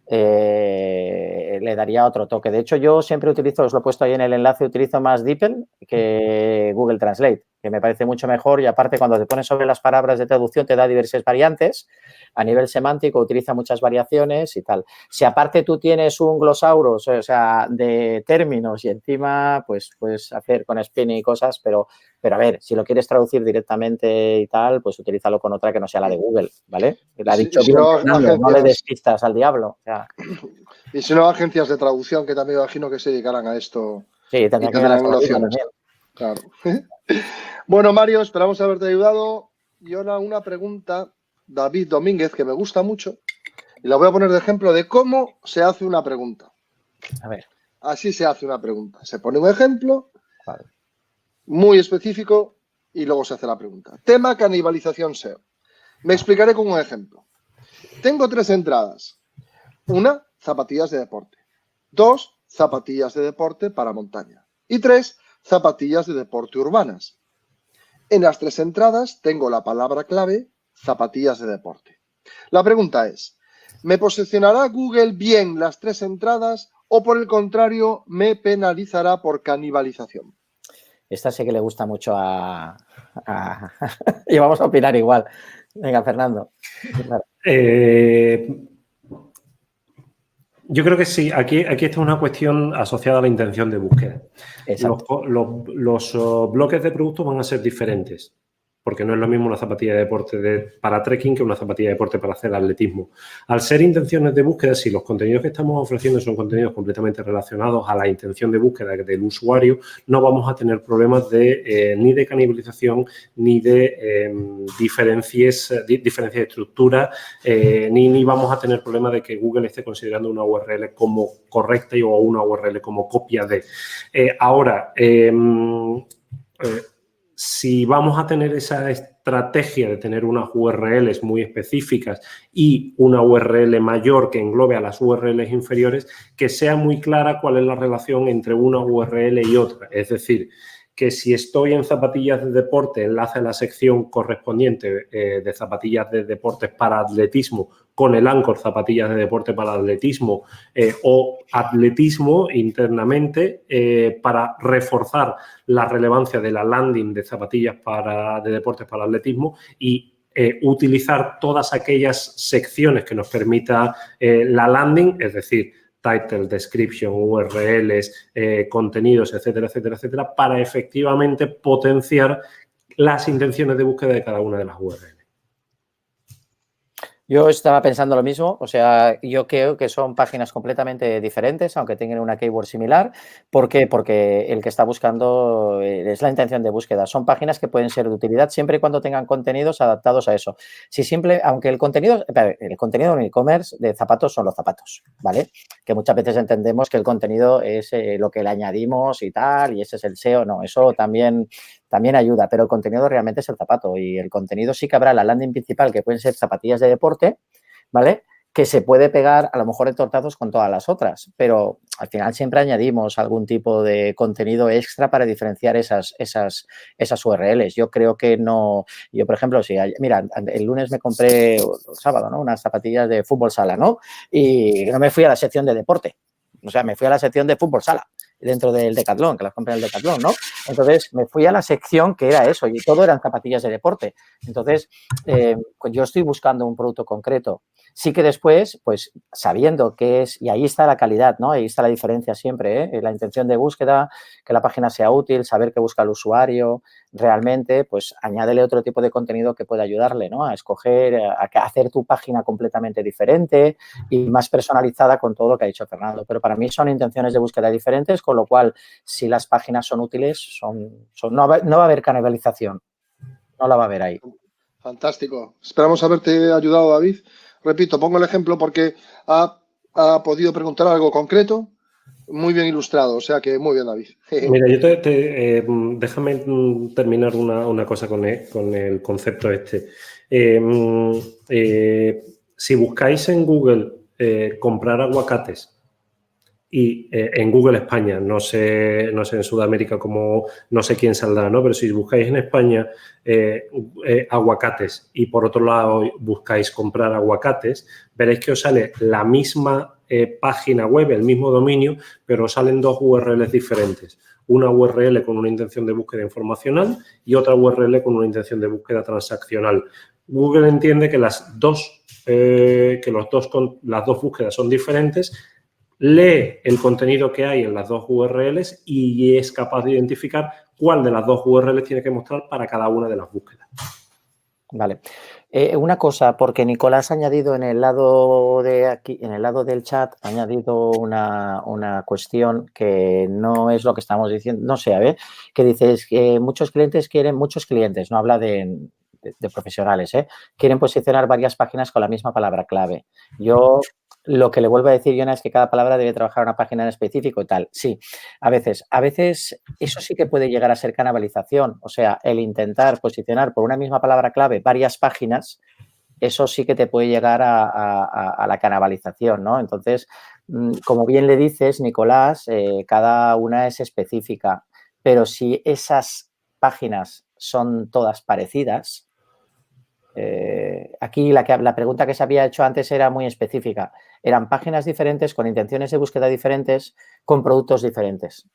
[SPEAKER 2] Le daría otro toque. De hecho, yo siempre utilizo, os lo he puesto ahí en el enlace, utilizo más DeepL que Google Translate, que me parece mucho mejor y aparte cuando te pones sobre las palabras de traducción te da diversas variantes. A nivel semántico utiliza muchas variaciones y tal. Si aparte tú tienes un glosaurus, o sea, de términos y encima pues puedes hacer con spinning y cosas, pero a ver, si lo quieres traducir directamente y tal, pues utilízalo con otra que no sea la de Google, ¿vale? Le ha dicho bien, Fernando, no le des pistas al diablo. O sea.
[SPEAKER 1] Y si no, agencias de traducción que también imagino que se dedicarán a esto.
[SPEAKER 2] Sí, tendrán
[SPEAKER 1] nociones. Claro. Bueno, Mario, esperamos haberte ayudado. Y ahora una pregunta, David Domínguez, que me gusta mucho. Y la voy a poner de ejemplo de cómo se hace una pregunta.
[SPEAKER 2] A ver.
[SPEAKER 1] Así se hace una pregunta. Se pone un ejemplo muy específico y luego se hace la pregunta. Tema canibalización SEO. Me explicaré con un ejemplo. Tengo 3 entradas. 1, zapatillas de deporte. 2, zapatillas de deporte para montaña. Y 3, zapatillas de deporte urbanas. En las 3 entradas tengo la palabra clave zapatillas de deporte. La pregunta es, ¿me posicionará Google bien las 3 entradas o por el contrario me penalizará por canibalización?
[SPEAKER 2] Esta sé que le gusta mucho y vamos a opinar igual. Venga, Fernando.
[SPEAKER 3] Yo creo que sí. Aquí está una cuestión asociada a la intención de búsqueda. Los bloques de productos van a ser diferentes, porque no es lo mismo una zapatilla de deporte para trekking que una zapatilla de deporte para hacer atletismo. Al ser intenciones de búsqueda, si los contenidos que estamos ofreciendo son contenidos completamente relacionados a la intención de búsqueda del usuario, no vamos a tener problemas ni de canibalización, ni de diferencias de estructura, ni vamos a tener problemas de que Google esté considerando una URL como correcta o una URL como copia de. Ahora, si vamos a tener esa estrategia de tener unas URLs muy específicas y una URL mayor que englobe a las URLs inferiores, que sea muy clara cuál es la relación entre una URL y otra. Es decir, que si estoy en zapatillas de deporte, enlace a la sección correspondiente de zapatillas de deportes para atletismo con el Anchor zapatillas de deporte para atletismo o atletismo internamente para reforzar la relevancia de la landing de zapatillas de deportes para atletismo y utilizar todas aquellas secciones que nos permita la landing, es decir, title, description, URLs, contenidos, etcétera, etcétera, etcétera, para efectivamente potenciar las intenciones de búsqueda de cada una de las URLs.
[SPEAKER 2] Yo estaba pensando lo mismo, o sea, yo creo que son páginas completamente diferentes, aunque tengan una keyword similar. ¿Por qué? Porque el que está buscando es la intención de búsqueda. Son páginas que pueden ser de utilidad siempre y cuando tengan contenidos adaptados a eso. Aunque el contenido en e-commerce de zapatos son los zapatos, ¿vale? Que muchas veces entendemos que el contenido es lo que le añadimos y tal, y ese es el SEO. No, eso también ayuda, pero el contenido realmente es el zapato y el contenido sí que habrá la landing principal, que pueden ser zapatillas de deporte, ¿vale? Que se puede pegar a lo mejor entortados con todas las otras, pero al final siempre añadimos algún tipo de contenido extra para diferenciar esas URLs. Yo creo que no. Yo, por ejemplo, mira, el lunes me compré, el sábado, ¿no? Unas zapatillas de fútbol sala, ¿no? Y no me fui a la sección de deporte, o sea, me fui a la sección de fútbol sala dentro del Decathlon, que las compré en el Decathlon, ¿no? Entonces, me fui a la sección que era eso y todo eran zapatillas de deporte. Entonces, pues yo estoy buscando un producto concreto. Sí que después, pues sabiendo qué es, y ahí está la calidad, ¿no? Ahí está la diferencia siempre, ¿eh? La intención de búsqueda, que la página sea útil, saber qué busca el usuario, realmente, pues añádele otro tipo de contenido que pueda ayudarle, ¿no? A escoger, a hacer tu página completamente diferente y más personalizada con todo lo que ha dicho Fernando. Pero para mí son intenciones de búsqueda diferentes, con lo cual, si las páginas son útiles, no va a haber canibalización. No la va a haber ahí.
[SPEAKER 1] Fantástico. Esperamos haberte ayudado, David. Repito, pongo el ejemplo porque ha podido preguntar algo concreto, muy bien ilustrado, o sea que muy bien, David.
[SPEAKER 3] Mira, yo déjame terminar una cosa con el concepto este. Si buscáis en Google comprar aguacates y en Google España, no sé en Sudamérica no sé quién saldrá, ¿no? Pero si buscáis en España aguacates y por otro lado buscáis comprar aguacates, veréis que os sale la misma página web, el mismo dominio, pero os salen dos URLs diferentes. Una URL con una intención de búsqueda informacional y otra URL con una intención de búsqueda transaccional. Google entiende que las dos búsquedas son diferentes, lee el contenido que hay en las dos URLs y es capaz de identificar cuál de las dos URLs tiene que mostrar para cada una de las búsquedas.
[SPEAKER 2] Vale. Una cosa, porque Nicolás ha añadido en el lado de aquí, en el lado del chat, ha añadido una cuestión que no es lo que estamos diciendo, no sé, a ver, que dices que muchos clientes, no habla de profesionales, quieren posicionar varias páginas con la misma palabra clave. Yo lo que le vuelvo a decir, Yona, es que cada palabra debe trabajar una página en específico y tal. Sí, a veces eso sí que puede llegar a ser canibalización. O sea, el intentar posicionar por una misma palabra clave varias páginas, eso sí que te puede llegar a la canibalización, ¿no? Entonces, como bien le dices, Nicolás, cada una es específica, pero si esas páginas son todas parecidas, aquí la pregunta que se había hecho antes era muy específica. Eran páginas diferentes, con intenciones de búsqueda diferentes, con productos diferentes.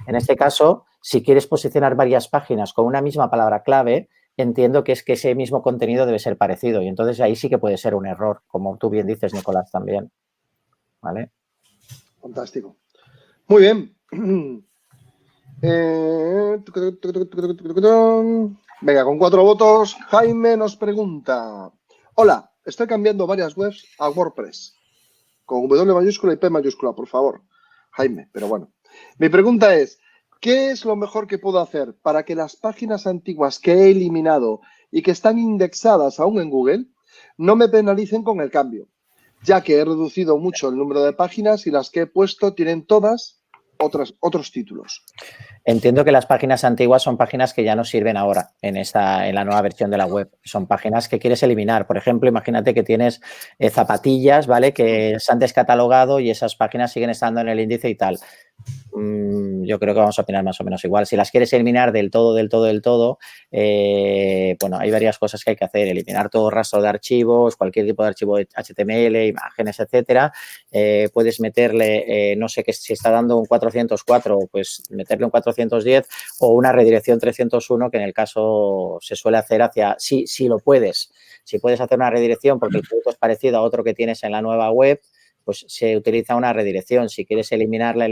[SPEAKER 2] En este caso, si quieres posicionar varias páginas con una misma palabra clave, entiendo que es que ese mismo contenido debe ser parecido y entonces ahí sí que puede ser un error, como tú bien dices, Nicolás, también. ¿Vale?
[SPEAKER 1] Fantástico. Muy bien. Venga, con 4 votos, Jaime nos pregunta. Hola, estoy cambiando varias webs a WordPress. Con W mayúscula y P mayúscula, por favor. Jaime, pero bueno. Mi pregunta es, ¿qué es lo mejor que puedo hacer para que las páginas antiguas que he eliminado y que están indexadas aún en Google no me penalicen con el cambio? Ya que he reducido mucho el número de páginas y las que he puesto tienen todas otros títulos.
[SPEAKER 2] Entiendo que las páginas antiguas son páginas que ya no sirven ahora en la nueva versión de la web. Son páginas que quieres eliminar. Por ejemplo, imagínate que tienes zapatillas, ¿vale? Que se han descatalogado y esas páginas siguen estando en el índice y tal. Yo creo que vamos a opinar más o menos igual. Si las quieres eliminar del todo, bueno, hay varias cosas que hay que hacer. Eliminar todo rastro de archivos, cualquier tipo de archivo de HTML, imágenes, etcétera. Puedes meterle, no sé, que si está dando un 404, pues meterle un 410 o una redirección 301, que en el caso se suele hacer hacia, si lo puedes. Si puedes hacer una redirección porque el producto es parecido a otro que tienes en la nueva web, pues se utiliza una redirección. Si quieres eliminarla,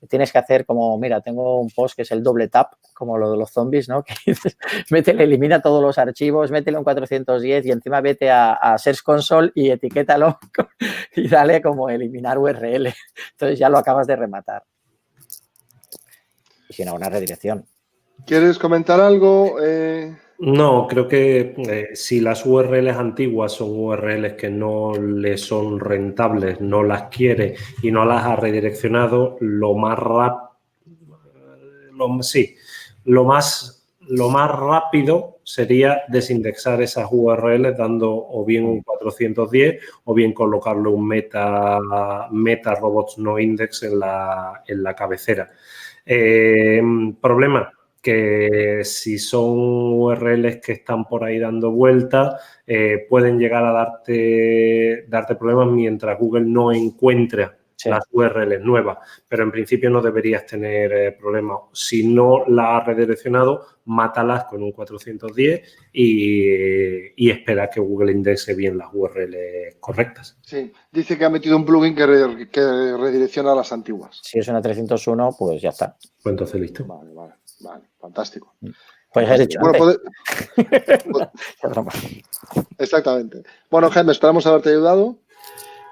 [SPEAKER 2] tienes que hacer como, mira, tengo un post que es el doble tap, como lo de los zombies, ¿no? Que dices, métele, elimina todos los archivos, métele un 410 y encima vete a Search Console y etiquétalo y dale como eliminar URL. Entonces ya lo acabas de rematar. Y si no, una redirección.
[SPEAKER 1] ¿Quieres comentar algo?
[SPEAKER 3] No, creo que si las URLs antiguas son URLs que no le son rentables, no las quiere y no las ha redireccionado, lo más rápido sería desindexar esas URLs dando o bien un 410 o bien colocarle un meta robots no index en la cabecera. Problema, que si son URLs que están por ahí dando vueltas, pueden llegar a darte problemas mientras Google no encuentra las URLs nuevas, pero en principio no deberías tener problemas. Si no la has redireccionado, mátalas con un 410 y espera que Google indexe bien las URLs correctas.
[SPEAKER 1] Sí, dice que ha metido un plugin que redirecciona las antiguas.
[SPEAKER 2] Si es una 301, pues ya está.
[SPEAKER 3] Pues entonces listo.
[SPEAKER 1] Vale, fantástico.
[SPEAKER 2] Pues has dicho
[SPEAKER 1] antes. Exactamente. Bueno, Jaime, esperamos haberte ayudado.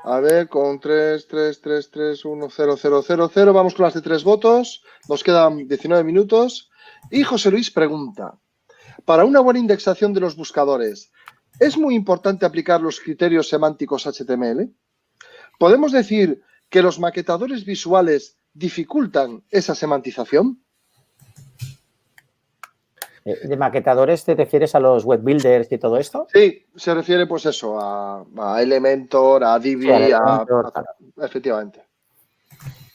[SPEAKER 1] A ver, con 3, 3, 3, 3, 1, 0, 0, 0, 0. Vamos con las de 3 votos. Nos quedan 19 minutos. Y José Luis pregunta, para una buena indexación de los buscadores, ¿es muy importante aplicar los criterios semánticos HTML? ¿Podemos decir que los maquetadores visuales dificultan esa semantización?
[SPEAKER 2] ¿De maquetadores te refieres a los web builders y todo esto?
[SPEAKER 1] Sí, se refiere pues eso, a Elementor, a Divi, efectivamente.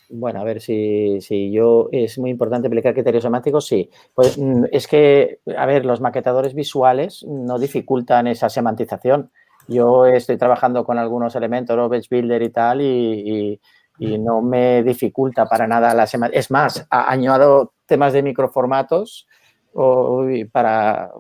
[SPEAKER 2] Bueno, a ver si es muy importante aplicar criterios semánticos, sí. Pues es que, a ver, los maquetadores visuales no dificultan esa semantización. Yo estoy trabajando con algunos Elementor o Page Builder y tal y no me dificulta para nada la semantización. Es más, añado temas de microformatos para...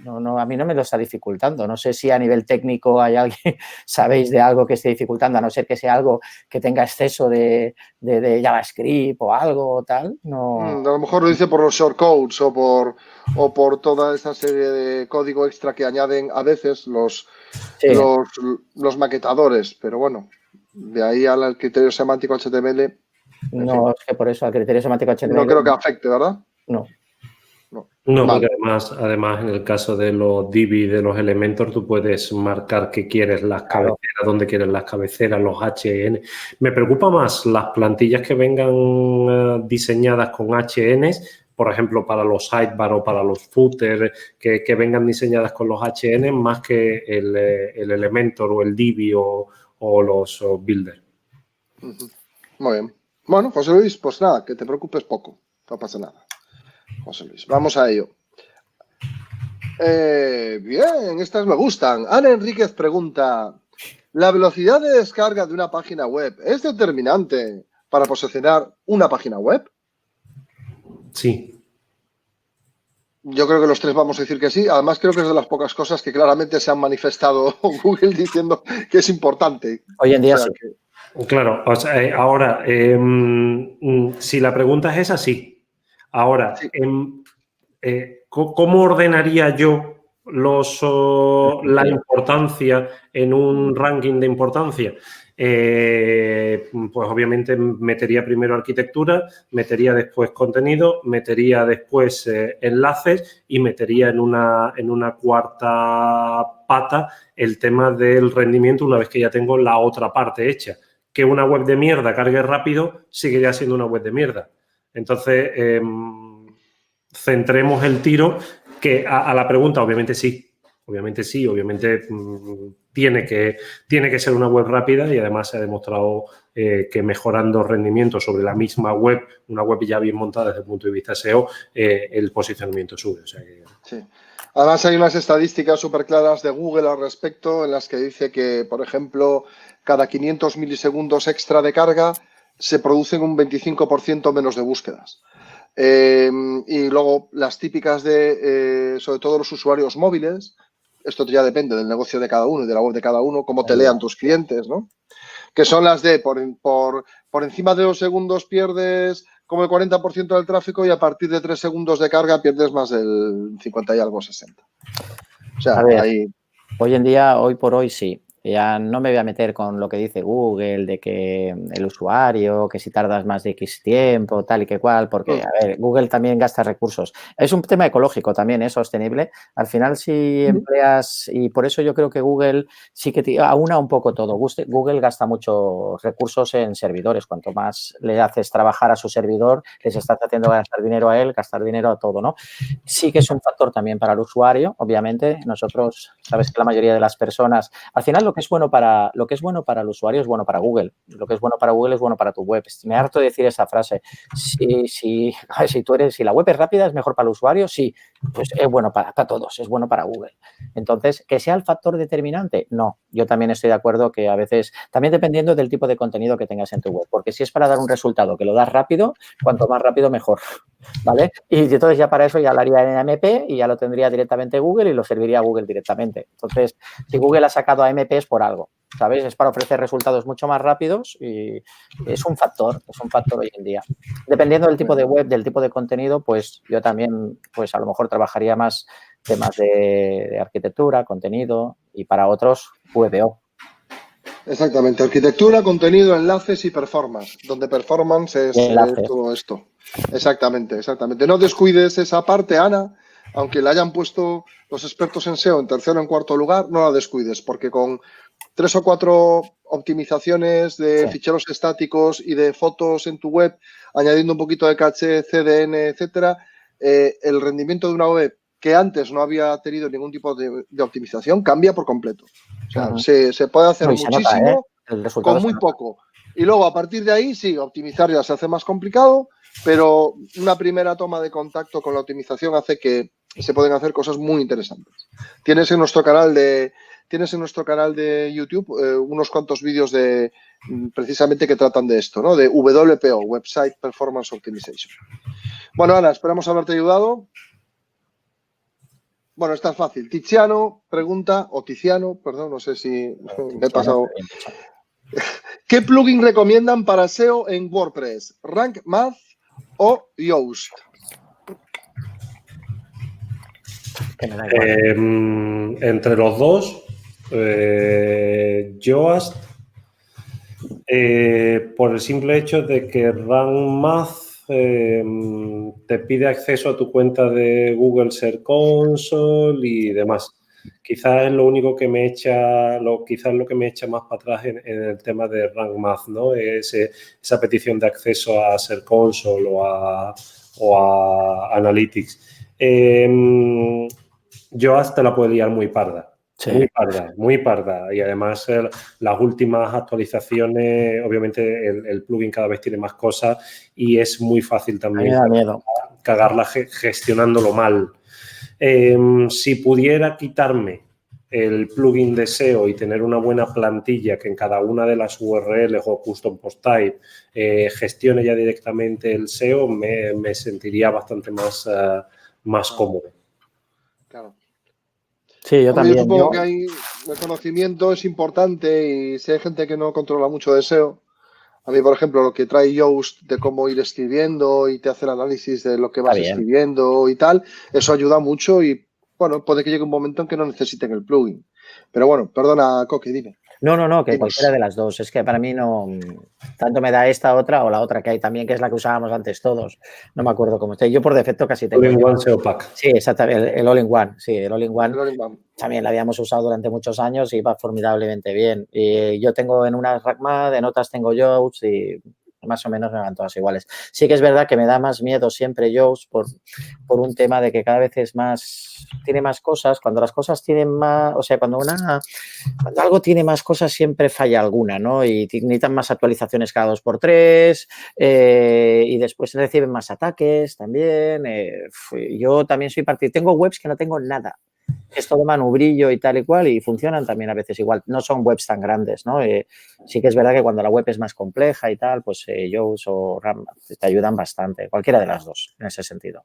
[SPEAKER 2] No, a mí no me lo está dificultando. No sé si a nivel técnico hay alguien, sabéis de algo que esté dificultando, a no ser que sea algo que tenga exceso de JavaScript o algo o tal. No.
[SPEAKER 1] A lo mejor lo dice por los shortcodes o por toda esa serie de código extra que añaden a veces los maquetadores. Pero bueno, de ahí al criterio semántico HTML.
[SPEAKER 2] No, es que por eso al criterio semántico HTML.
[SPEAKER 1] No creo que afecte, ¿verdad?
[SPEAKER 2] No.
[SPEAKER 3] No, porque además en el caso de los Divi, de los Elementor, tú puedes marcar que quieres las cabeceras, dónde quieres las cabeceras, los HN. Me preocupa más las plantillas que vengan diseñadas con HNs, por ejemplo, para los sidebar o para los footer, que vengan diseñadas con los HN más que el Elementor o el Divi o los Builder.
[SPEAKER 1] Muy bien. Bueno, José Luis, pues nada, que te preocupes poco, no pasa nada. José Luis, vamos a ello. Bien, estas me gustan. Ana Enríquez pregunta, ¿la velocidad de descarga de una página web es determinante para posicionar una página web?
[SPEAKER 3] Sí.
[SPEAKER 1] Yo creo que los tres vamos a decir que sí. Además, creo que es de las pocas cosas que claramente se han manifestado Google diciendo que es importante.
[SPEAKER 2] Hoy en día sí.
[SPEAKER 3] Claro, o sea, ahora, si la pregunta es esa, sí. Ahora,
[SPEAKER 1] Sí.
[SPEAKER 3] ¿cómo ordenaría yo la importancia en un ranking de importancia? Pues obviamente metería primero arquitectura, metería después contenido, metería después enlaces y metería en una cuarta pata el tema del rendimiento una vez que ya tengo la otra parte hecha. Que una web de mierda cargue rápido seguiría siendo una web de mierda. Entonces, centremos el tiro que a la pregunta, obviamente sí, obviamente tiene que ser una web rápida y además se ha demostrado que mejorando rendimiento sobre la misma web, una web ya bien montada desde el punto de vista SEO, el posicionamiento sube. O sea que...
[SPEAKER 1] Sí. Además hay unas estadísticas súper claras de Google al respecto en las que dice que, por ejemplo, cada 500 milisegundos extra de carga se producen un 25% menos de búsquedas. Y luego las típicas de, sobre todo los usuarios móviles, esto ya depende del negocio de cada uno y de la web de cada uno, cómo te lean tus clientes, ¿no? Que son las de por encima de 2 segundos pierdes como el 40% del tráfico y a partir de 3 segundos de carga pierdes más del 50 y algo, 60. O sea,
[SPEAKER 2] a ver,
[SPEAKER 1] ahí...
[SPEAKER 2] Hoy en día, hoy por hoy, sí. Ya no me voy a meter con lo que dice Google, de que el usuario, que si tardas más de X tiempo, tal y que cual, porque, a ver, Google también gasta recursos. Es un tema ecológico también, es sostenible. Al final, si empleas, y por eso yo creo que Google sí que aúna un poco todo. Google gasta muchos recursos en servidores. Cuanto más le haces trabajar a su servidor, les estás haciendo gastar dinero a él, gastar dinero a todo, ¿no? Sí que es un factor también para el usuario, obviamente. Nosotros, sabes que la mayoría de las personas, al final lo que es bueno para el usuario es bueno para Google. Lo que es bueno para Google es bueno para tu web. Me harto de decir esa frase. Si la web es rápida, es mejor para el usuario, sí, pues es bueno para todos, es bueno para Google. Entonces, ¿que sea el factor determinante? No. Yo también estoy de acuerdo que a veces, también dependiendo del tipo de contenido que tengas en tu web, porque si es para dar un resultado que lo das rápido, cuanto más rápido mejor, ¿vale? Y entonces ya para eso ya lo haría en AMP y ya lo tendría directamente Google y lo serviría a Google directamente. Entonces, si Google ha sacado AMP es por algo, ¿sabes? Es para ofrecer resultados mucho más rápidos y es un factor hoy en día. Dependiendo del tipo de web, del tipo de contenido, pues yo también, pues a lo mejor trabajaría más temas de arquitectura, contenido y para otros VBO.
[SPEAKER 1] Exactamente, arquitectura, contenido, enlaces y performance, donde performance es todo esto. Exactamente. No descuides esa parte, Ana, aunque la hayan puesto los expertos en SEO en tercero o en cuarto lugar, no la descuides, porque con 3 o 4 optimizaciones de ficheros estáticos y de fotos en tu web, añadiendo un poquito de caché, CDN, etcétera, el rendimiento de una web que antes no había tenido ningún tipo de optimización cambia por completo. O sea, se puede hacer muchísimo con muy poco. Y luego, a partir de ahí, sí, optimizar ya se hace más complicado, pero una primera toma de contacto con la optimización hace que se pueden hacer cosas muy interesantes. Tienes en nuestro canal de YouTube unos cuantos vídeos precisamente que tratan de esto, ¿no? De WPO, Website Performance Optimization. Bueno, Ana, esperamos haberte ayudado. Bueno, está fácil. Tiziano pregunta, o Tiziano, perdón, no sé si me he pasado. ¿Qué plugin recomiendan para SEO en WordPress? ¿Rank Math o Yoast?
[SPEAKER 3] Entre los dos, Yoast, por el simple hecho de que Rank Math te pide acceso a tu cuenta de Google Search Console y demás. Quizás es lo único que me echa, quizás lo que me echa más para atrás en el tema de Rank Math, ¿no? Esa petición de acceso a Search Console o a Analytics. Yoast te la puede liar muy parda. Sí. Muy parda. Y además las últimas actualizaciones, obviamente el plugin cada vez tiene más cosas y es muy fácil también cagarla gestionándolo mal. Si pudiera quitarme el plugin de SEO y tener una buena plantilla que en cada una de las URLs o custom post type gestione ya directamente el SEO, me sentiría bastante más cómodo.
[SPEAKER 1] Claro.
[SPEAKER 2] Sí, yo también.
[SPEAKER 1] Yo supongo que el conocimiento es importante y si hay gente que no controla mucho de SEO, A mí, por ejemplo, lo que trae Yoast de cómo ir escribiendo y te hace el análisis de lo que vas escribiendo y tal, eso ayuda mucho y, bueno, puede que llegue un momento en que no necesiten el plugin. Pero bueno, perdona, Coqui, dime.
[SPEAKER 2] No, que cualquiera de las dos. Es que para mí no... Tanto me da esta otra o la otra que hay también, que es la que usábamos antes todos. No me acuerdo cómo está. Yo por defecto casi tengo...
[SPEAKER 3] All-in-One SEO Pack.
[SPEAKER 2] Sí, exactamente. El All-in-One. Sí, el All-in-One. También la habíamos usado durante muchos años y va formidablemente bien. Y yo tengo en una RackMath, en otras tengo Yoast y más o menos me van todas iguales. Sí que es verdad que me da más miedo siempre Yoast por un tema de que cada vez es más, tiene más cosas. Cuando las cosas tienen más, o sea, cuando algo tiene más cosas siempre falla alguna, ¿no? Y necesitan más actualizaciones cada 2x3 y después reciben más ataques también. Yo también soy partidario. Tengo webs que no tengo nada. Es todo manubrillo y tal y cual y funcionan también a veces igual. No son webs tan grandes, ¿no? Sí que es verdad que cuando la web es más compleja y tal, pues Yoast o RAM te ayudan bastante. Cualquiera de las dos, en ese sentido.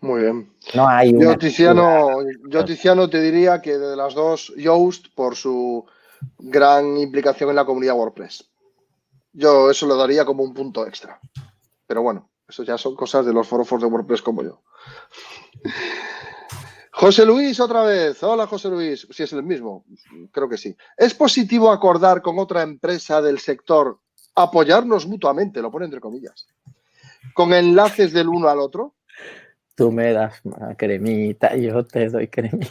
[SPEAKER 1] Muy bien.
[SPEAKER 2] No hay
[SPEAKER 1] yo, Tiziano, te diría que de las dos, Yoast por su gran implicación en la comunidad WordPress. Yo eso lo daría como un punto extra. Pero bueno, eso ya son cosas de los forofos de WordPress como yo. José Luis, otra vez. Hola, José Luis. Si es el mismo, creo que sí. ¿Es positivo acordar con otra empresa del sector apoyarnos mutuamente, lo pone entre comillas, con enlaces del uno al otro?
[SPEAKER 2] Tú me das cremita, yo te doy cremita.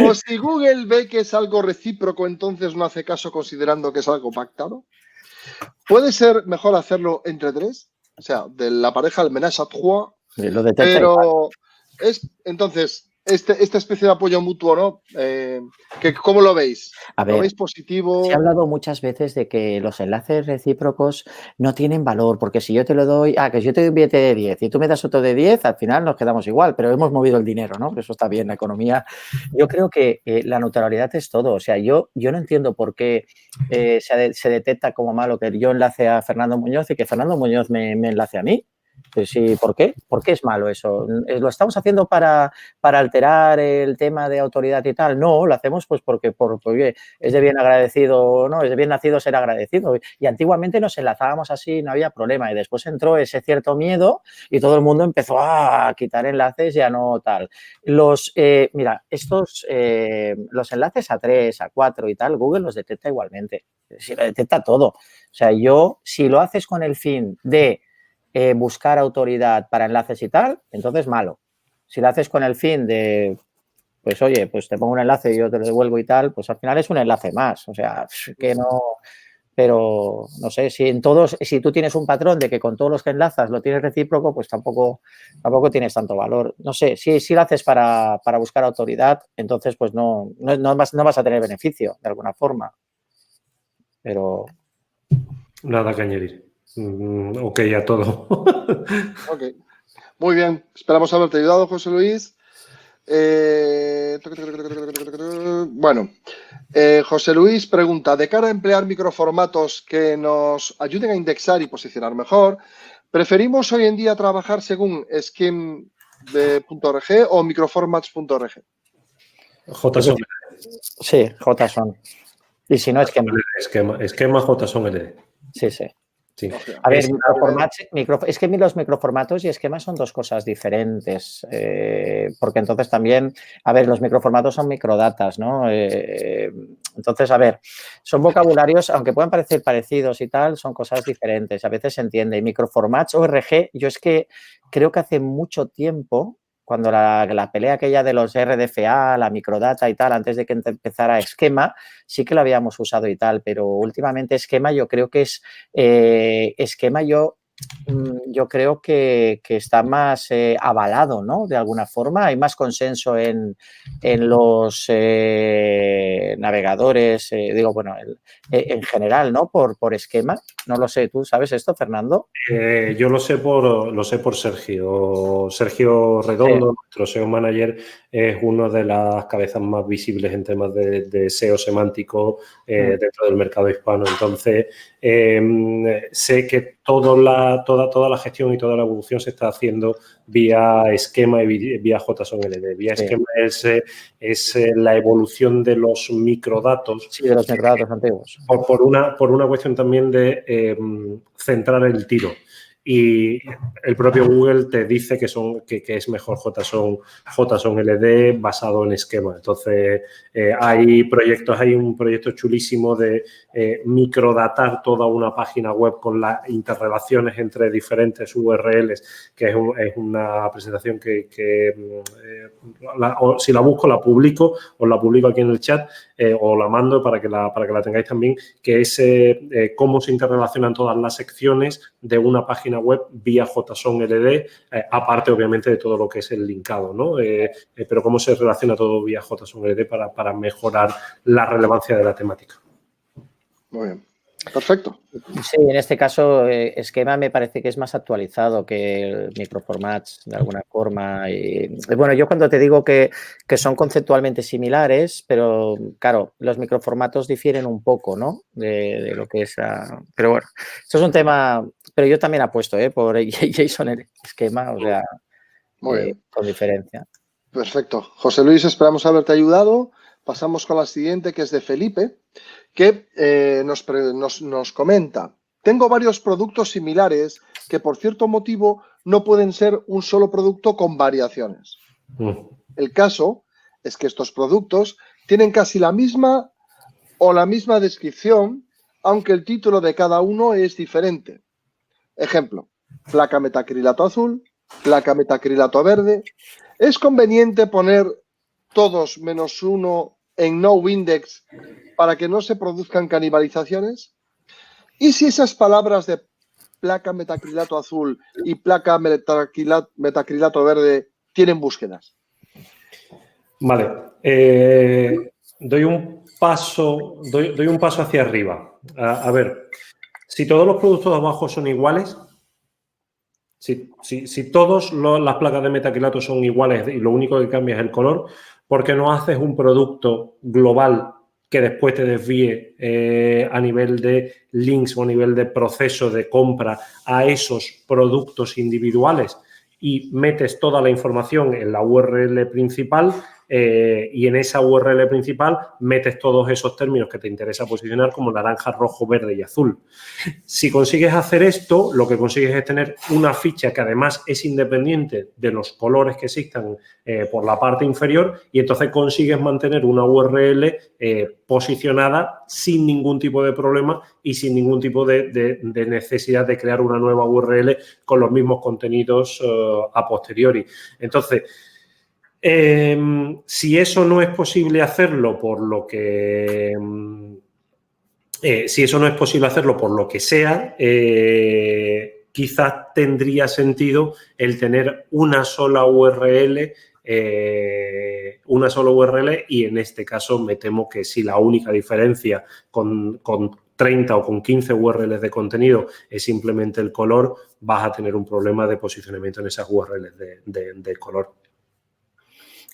[SPEAKER 1] O si Google ve que es algo recíproco, entonces no hace caso considerando que es algo pactado. ¿Puede ser mejor hacerlo entre tres? O sea, de la pareja, el ménage à trois. Pero entonces, esta especie de apoyo mutuo, ¿no? ¿Cómo lo veis?
[SPEAKER 2] A ver,
[SPEAKER 1] ¿lo veis positivo?
[SPEAKER 2] Se ha hablado muchas veces de que los enlaces recíprocos no tienen valor, porque si yo te lo doy, que si yo te doy un billete de 10 y tú me das otro de 10, al final nos quedamos igual, pero hemos movido el dinero, ¿no? Eso está bien, la economía. Yo creo que la neutralidad es todo. O sea, yo no entiendo por qué se detecta como malo que yo enlace a Fernando Muñoz y que Fernando Muñoz me enlace a mí. Pues sí, ¿por qué? ¿Por qué es malo eso? ¿Lo estamos haciendo para alterar el tema de autoridad y tal? No, lo hacemos pues porque oye, es de bien agradecido, ¿no? Es de bien nacido ser agradecido. Y antiguamente nos enlazábamos así, no había problema. Y después entró ese cierto miedo y todo el mundo empezó a quitar enlaces, ya no tal. Mira, los enlaces a 3, a 4 y tal, Google los detecta igualmente. Sí, lo detecta todo. O sea, si lo haces con el fin de buscar autoridad para enlaces y tal, entonces malo. Si lo haces con el fin de, pues oye, pues te pongo un enlace y yo te lo devuelvo y tal, pues al final es un enlace más. O sea, que no, pero no sé, si tú tienes un patrón de que con todos los que enlazas lo tienes recíproco, pues tampoco tienes tanto valor. No sé, si lo haces para buscar autoridad, entonces pues no vas a tener beneficio de alguna forma. Pero...
[SPEAKER 3] Nada que añadir. Ok a todo.
[SPEAKER 1] Ok. Muy bien. Esperamos haberte ayudado, José Luis. Bueno, José Luis pregunta, de cara a emplear microformatos que nos ayuden a indexar y posicionar mejor, ¿preferimos hoy en día trabajar según scheme.org o microformats.org?
[SPEAKER 3] JSON.
[SPEAKER 2] Sí, JSON. Y si no, esquema.
[SPEAKER 3] Esquema JSON LD.
[SPEAKER 2] Sí.
[SPEAKER 3] Sí.
[SPEAKER 2] A ver, es que los microformatos y esquemas son dos cosas diferentes, porque entonces también, a ver, los microformatos son microdatas, ¿no? Entonces, a ver, son vocabularios, aunque puedan parecer parecidos y tal, son cosas diferentes, a veces se entiende. Y microformats, ORG, yo es que creo que hace mucho tiempo, cuando la pelea aquella de los RDFA, la microdata y tal, antes de que empezara esquema, sí que lo habíamos usado y tal, pero últimamente esquema yo creo que es... esquema yo creo que está más avalado, ¿no? De alguna forma. Hay más consenso en los navegadores, en general, ¿no? Por esquema. No lo sé, ¿tú sabes esto, Fernando?
[SPEAKER 3] Yo lo sé por Sergio. Sergio Redondo, nuestro SEO manager, es una de las cabezas más visibles en temas de SEO semántico dentro del mercado hispano. Entonces, sé que todas toda la gestión y toda la evolución se está haciendo vía esquema y vía JSON-LD. Vía esquema es la evolución de los microdatos.
[SPEAKER 2] Sí, de los microdatos antiguos.
[SPEAKER 3] Por una cuestión también de centrar el tiro. Y el propio Google te dice que es mejor JSON-LD basado en esquema. Entonces, hay un proyecto chulísimo de microdatar toda una página web con las interrelaciones entre diferentes URLs, que es una presentación que si la busco, la publico, os la publico aquí en el chat o la mando para que la tengáis también, que es cómo se interrelacionan todas las secciones de una página web vía JSON-LD, aparte obviamente de todo lo que es el linkado, ¿no? Pero cómo se relaciona todo vía JSON-LD para mejorar la relevancia de la temática.
[SPEAKER 1] Muy bien. Perfecto.
[SPEAKER 2] Sí, en este caso, esquema me parece que es más actualizado que el microformats de alguna forma. Y, bueno, yo cuando te digo que son conceptualmente similares, pero claro, los microformatos difieren un poco, ¿no? De lo que es. Pero bueno, esto es un tema. Pero yo también apuesto por JSON en esquema, o sea,
[SPEAKER 1] muy bien.
[SPEAKER 2] Con diferencia.
[SPEAKER 1] Perfecto. José Luis, esperamos haberte ayudado. Pasamos con la siguiente, que es de Felipe, que nos comenta: tengo varios productos similares que por cierto motivo no pueden ser un solo producto con variaciones. El caso es que estos productos tienen casi la misma descripción, aunque el título de cada uno es diferente. Ejemplo: placa metacrilato azul, placa metacrilato verde. ¿Es conveniente poner todos menos uno en no index para que no se produzcan canibalizaciones? ¿Y si esas palabras de placa metacrilato azul y placa metacrilato verde tienen búsquedas?
[SPEAKER 3] Vale. Doy un paso hacia arriba. A ver, si todos los productos de abajo son iguales, si todas las placas de metacrilato son iguales y lo único que cambia es el color, ¿por qué no haces un producto global que después te desvíe a nivel de links o a nivel de proceso de compra a esos productos individuales y metes toda la información en la URL principal? Y en esa URL principal metes todos esos términos que te interesa posicionar como naranja, rojo, verde y azul. Si consigues hacer esto, lo que consigues es tener una ficha que además es independiente de los colores que existan por la parte inferior, y entonces consigues mantener una URL posicionada sin ningún tipo de problema y sin ningún tipo de necesidad de crear una nueva URL con los mismos contenidos a posteriori. Entonces, si eso no es posible hacerlo por lo que sea, quizás tendría sentido el tener una sola URL, y en este caso me temo que si la única diferencia con 30 o con 15 URLs de contenido es simplemente el color, vas a tener un problema de posicionamiento en esas URLs de color.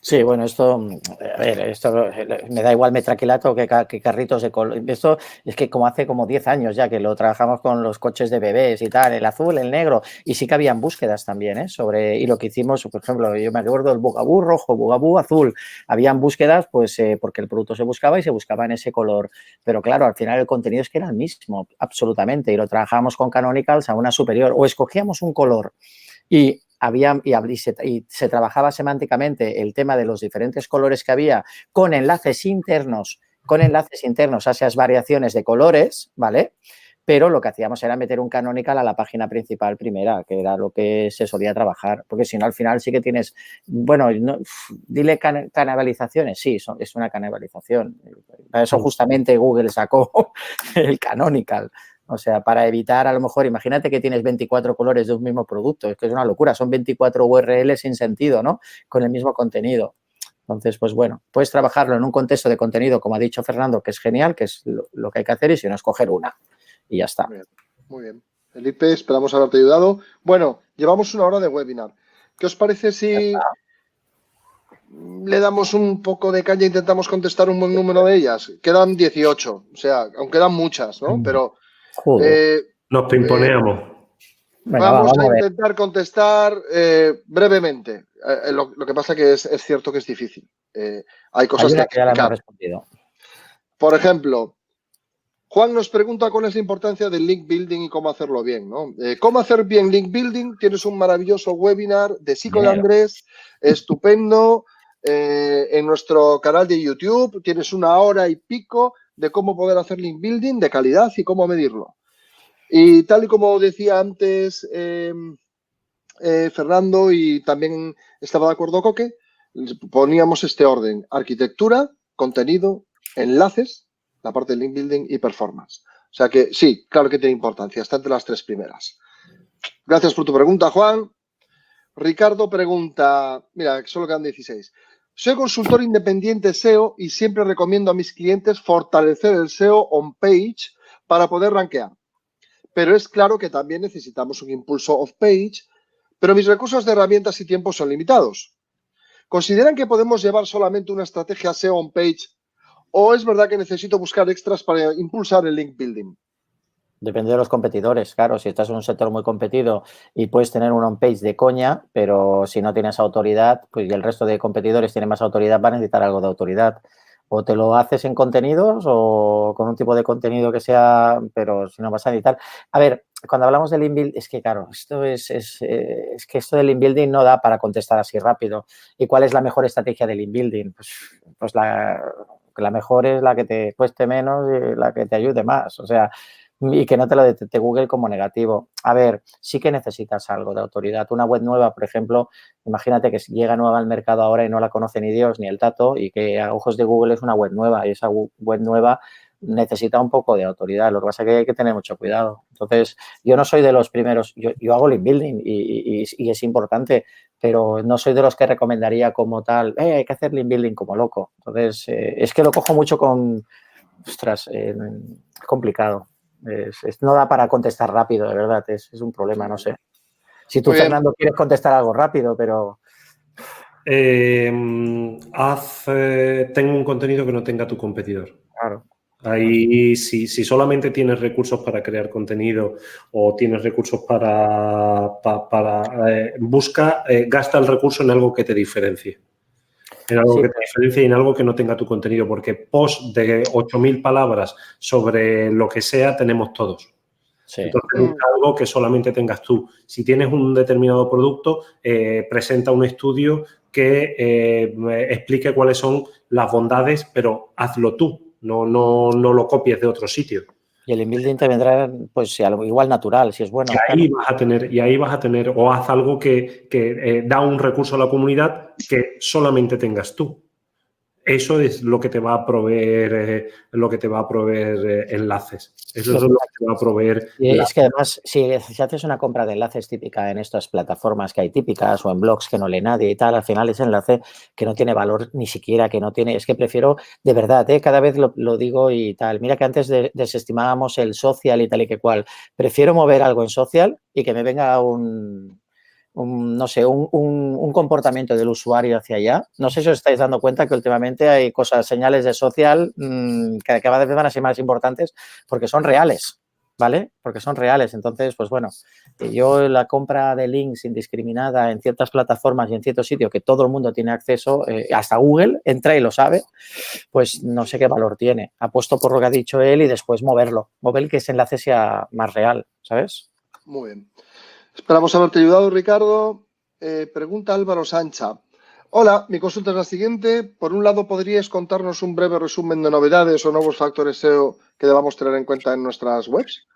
[SPEAKER 2] Sí, bueno, esto me da igual metacrilato que carritos de color. Esto es que como hace como 10 años ya que lo trabajamos con los coches de bebés y tal, el azul, el negro, y sí que habían búsquedas también, y lo que hicimos, por ejemplo, yo me acuerdo del bugaboo rojo, bugaboo azul, habían búsquedas pues porque el producto se buscaba y se buscaba en ese color, pero claro, al final el contenido es que era el mismo, absolutamente, y lo trabajábamos con Canonicals a una superior, o escogíamos un color y se trabajaba semánticamente el tema de los diferentes colores que había con enlaces internos a esas variaciones de colores, ¿vale? Pero lo que hacíamos era meter un canonical a la página principal primera, que era lo que se solía trabajar, porque si no, al final sí que tienes, bueno, dile canibalizaciones, sí, es una canibalización. Para eso justamente Google sacó el canonical. O sea, para evitar, a lo mejor, imagínate que tienes 24 colores de un mismo producto. Es que es una locura. Son 24 URLs sin sentido, ¿no? Con el mismo contenido. Entonces, pues bueno, puedes trabajarlo en un contexto de contenido, como ha dicho Fernando, que es genial, que es lo que hay que hacer, y si no, escoger una. Y ya está.
[SPEAKER 1] Muy bien. Felipe, esperamos haberte ayudado. Bueno, llevamos una hora de webinar. ¿Qué os parece si le damos un poco de caña e intentamos contestar un buen número de ellas? Quedan 18. O sea, aún quedan muchas, ¿no? Pero...
[SPEAKER 3] nos pimponeamos.
[SPEAKER 2] Venga,
[SPEAKER 1] vamos
[SPEAKER 2] a
[SPEAKER 1] a
[SPEAKER 2] ver.
[SPEAKER 1] intentar contestar brevemente. Lo que pasa que es cierto que es difícil. Hay cosas
[SPEAKER 2] Hay
[SPEAKER 1] que
[SPEAKER 2] una
[SPEAKER 1] hay que
[SPEAKER 2] que ya la hemos
[SPEAKER 1] explicar.
[SPEAKER 2] respondido.
[SPEAKER 1] Por ejemplo, Juan nos pregunta cuál es la importancia del link building y cómo hacerlo bien, ¿no? ¿Cómo hacer bien link building? Tienes un maravilloso webinar de Sico de Andrés, estupendo, en nuestro canal de YouTube. Tienes 1 hora y pico de cómo poder hacer link building de calidad y cómo medirlo. Y tal y como decía antes Fernando, y también estaba de acuerdo Coque, poníamos este orden: arquitectura, contenido, enlaces, la parte de link building y performance. O sea que sí, claro que tiene importancia, está entre las 3 primeras. Gracias por tu pregunta, Juan. Ricardo pregunta, mira, solo quedan 16. Soy consultor independiente SEO y siempre recomiendo a mis clientes fortalecer el SEO on page para poder rankear. Pero es claro que también necesitamos un impulso off page, pero mis recursos de herramientas y tiempo son limitados. ¿Consideran que podemos llevar solamente una estrategia SEO on page o es verdad que necesito buscar extras para impulsar el link building?
[SPEAKER 2] Depende de los competidores, claro. Si estás en un sector muy competido y puedes tener un on-page de coña, pero si no tienes autoridad, pues y el resto de competidores tienen más autoridad, va a necesitar algo de autoridad. O te lo haces en contenidos o con un tipo de contenido que sea, pero si no vas a necesitar. A ver, cuando hablamos del link building, es que claro, esto es que esto del link building no da para contestar así rápido. ¿Y cuál es la mejor estrategia del link building? Pues la mejor es la que te cueste menos y la que te ayude más. O sea, y que no te lo detecte Google como negativo. A ver, sí que necesitas algo de autoridad. Una web nueva, por ejemplo, imagínate que llega nueva al mercado ahora y no la conoce ni Dios ni el tato y que a ojos de Google es una web nueva y esa web nueva necesita un poco de autoridad. Lo que pasa es que hay que tener mucho cuidado. Entonces, yo no soy de los primeros, yo hago link building y es importante, pero no soy de los que recomendaría como tal, hay que hacer link building como loco. Entonces, es que lo cojo mucho con, ostras, es complicado. No da para contestar rápido, de verdad, es un problema, no sé. Si tú, Fernando, quieres contestar algo rápido, pero...
[SPEAKER 3] Tengo un contenido que no tenga tu competidor.
[SPEAKER 2] Claro.
[SPEAKER 3] Ahí, si solamente tienes recursos para crear contenido o tienes recursos gasta el recurso en algo que te diferencie. En algo que te diferencie y en algo que no tenga tu contenido, porque post de 8.000 palabras sobre lo que sea tenemos todos. Sí. Entonces, busca algo que solamente tengas tú. Si tienes un determinado producto, presenta un estudio que explique cuáles son las bondades, pero hazlo tú, no lo copies de otro sitio.
[SPEAKER 2] Y el inbuilding te vendrá, pues, igual natural, si es bueno.
[SPEAKER 3] Y ahí vas a tener, o haz algo que da un recurso a la comunidad que solamente tengas tú. Eso es lo que te va a proveer, enlaces. Eso es lo que te va a proveer.
[SPEAKER 2] Es que además, si haces una compra de enlaces típica en estas plataformas que hay típicas o en blogs que no lee nadie y tal, al final ese enlace que no tiene valor ni siquiera, que no tiene, es que prefiero, de verdad, cada vez lo digo y tal. Mira que antes desestimábamos el social y tal y que cual. Prefiero mover algo en social y que me venga un comportamiento del usuario hacia allá. No sé si os estáis dando cuenta que últimamente hay señales de social que cada vez van a ser más importantes porque son reales, ¿vale? Porque son reales. Entonces, pues bueno, yo la compra de links indiscriminada en ciertas plataformas y en ciertos sitios que todo el mundo tiene acceso, hasta Google entra y lo sabe, pues no sé qué valor tiene. Apuesto por lo que ha dicho él y después mover que ese enlace sea más real, ¿sabes?
[SPEAKER 1] Muy bien. Esperamos haberte ayudado, Ricardo. Pregunta Álvaro Sancha. Hola, mi consulta es la siguiente. Por un lado, ¿podríais contarnos un breve resumen de novedades o nuevos factores SEO que debamos tener en cuenta en nuestras webs?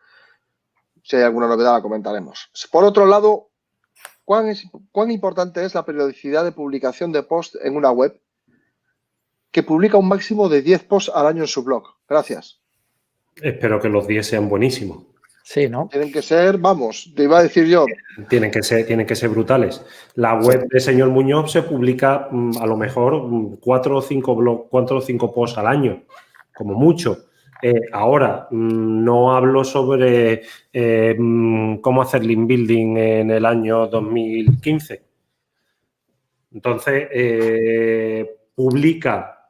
[SPEAKER 1] Si hay alguna novedad, la comentaremos. Por otro lado, ¿cuán importante es la periodicidad de publicación de posts en una web que publica un máximo de 10 posts al año en su blog? Gracias.
[SPEAKER 3] Espero que los 10 sean buenísimos.
[SPEAKER 2] Sí, ¿no?
[SPEAKER 1] Tienen que ser, vamos, te iba a decir yo.
[SPEAKER 3] Tienen que ser brutales. La web de señor Muñoz se publica a lo mejor 4 o 5 posts al año, como mucho. Ahora, no hablo sobre cómo hacer link building en el año 2015. Entonces, publica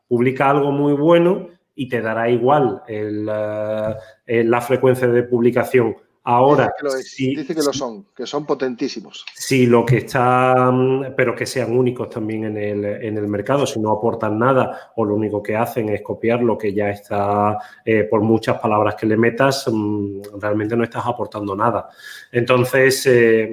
[SPEAKER 3] algo muy bueno y te dará igual la frecuencia de publicación Ahora,
[SPEAKER 1] dice que lo son, que son potentísimos.
[SPEAKER 3] Sí, lo que está, pero que sean únicos también en el mercado. Si no aportan nada o lo único que hacen es copiar lo que ya está, por muchas palabras que le metas, realmente no estás aportando nada. Entonces,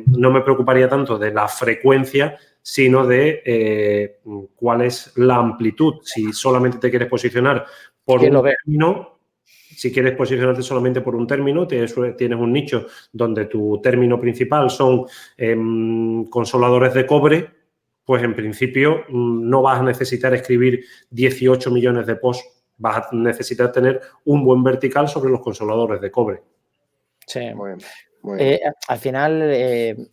[SPEAKER 3] no me preocuparía tanto de la frecuencia, sino de cuál es la amplitud. Si solamente te quieres posicionar por un término. Si quieres posicionarte solamente por un término, tienes un nicho donde tu término principal son consoladores de cobre, pues en principio no vas a necesitar escribir 18 millones de posts, vas a necesitar tener un buen vertical sobre los consoladores de cobre.
[SPEAKER 2] Sí. Muy bien. Al final,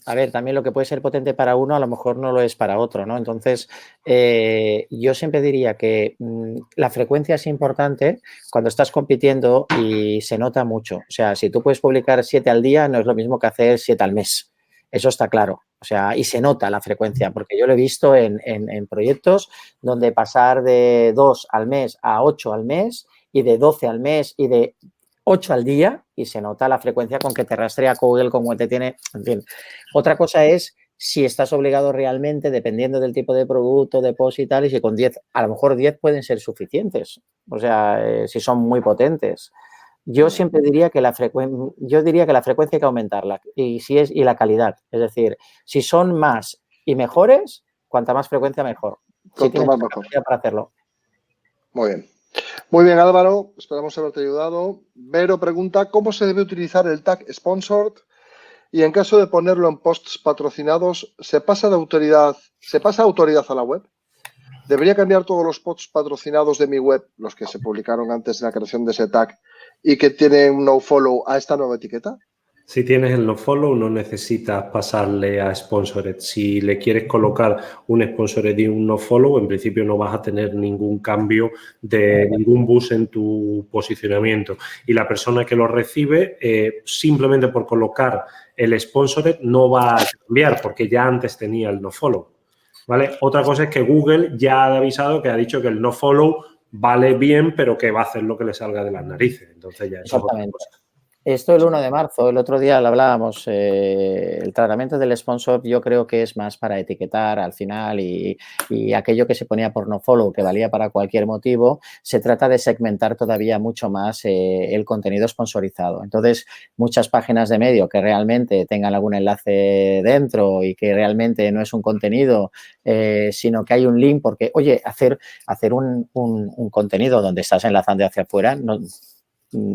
[SPEAKER 2] a ver, también lo que puede ser potente para uno a lo mejor no lo es para otro, ¿no? Entonces, yo siempre diría que la frecuencia es importante cuando estás compitiendo y se nota mucho. O sea, si tú puedes publicar 7 al día, no es lo mismo que hacer 7 al mes. Eso está claro. O sea, y se nota la frecuencia, porque yo lo he visto en proyectos donde pasar de 2 al mes a 8 al mes y de 12 al mes y de 8 al día y se nota la frecuencia con que te rastrea Google, como te tiene, en fin. Otra cosa es si estás obligado realmente, dependiendo del tipo de producto, de post y tal, y si con 10, a lo mejor 10 pueden ser suficientes, o sea, si son muy potentes. Yo siempre diría que la frecuencia hay que aumentarla y la calidad, es decir, si son más y mejores, cuanta más frecuencia mejor. Si tienes más capacidad para hacerlo.
[SPEAKER 1] Muy bien. Muy bien, Álvaro, esperamos haberte ayudado. Vero pregunta, ¿cómo se debe utilizar el tag sponsored? Y en caso de ponerlo en posts patrocinados, ¿se pasa autoridad a la web? ¿Debería cambiar todos los posts patrocinados de mi web, los que se publicaron antes de la creación de ese tag, y que tienen un nofollow a esta nueva etiqueta?
[SPEAKER 3] Si tienes el nofollow, no necesitas pasarle a sponsored. Si le quieres colocar un sponsored y un nofollow, en principio no vas a tener ningún cambio de ningún boost en tu posicionamiento. Y la persona que lo recibe, simplemente por colocar el sponsored, no va a cambiar porque ya antes tenía el nofollow. ¿Vale? Otra cosa es que Google ya ha avisado, que ha dicho que el nofollow vale bien, pero que va a hacer lo que le salga de las narices. Entonces ya eso es otra cosa.
[SPEAKER 2] Esto el 1 de marzo, el otro día lo hablábamos, el tratamiento del sponsor yo creo que es más para etiquetar al final y aquello que se ponía por nofollow, que valía para cualquier motivo, se trata de segmentar todavía mucho más el contenido sponsorizado. Entonces, muchas páginas de medio que realmente tengan algún enlace dentro y que realmente no es un contenido, sino que hay un link porque, oye, hacer un contenido donde estás enlazando hacia afuera, no,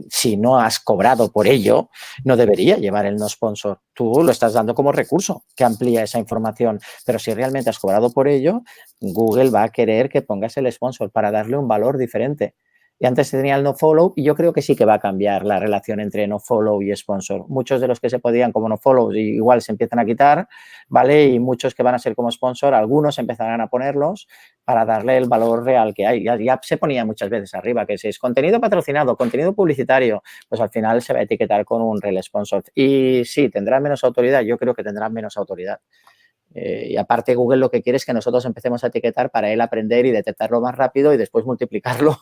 [SPEAKER 2] si no has cobrado por ello, no debería llevar el no sponsor. Tú lo estás dando como recurso que amplía esa información, pero si realmente has cobrado por ello, Google va a querer que pongas el sponsor para darle un valor diferente. Y antes tenía el nofollow y yo creo que sí que va a cambiar la relación entre nofollow y sponsor. Muchos de los que se podían como nofollow igual se empiezan a quitar, ¿vale? Y muchos que van a ser como sponsor, algunos empezarán a ponerlos para darle el valor real que hay. Ya se ponía muchas veces arriba, que si es contenido patrocinado, contenido publicitario, pues al final se va a etiquetar con un rel sponsor. Y sí, tendrán menos autoridad, yo creo que tendrán menos autoridad. Y aparte Google lo que quiere es que nosotros empecemos a etiquetar para él aprender y detectarlo más rápido y después multiplicarlo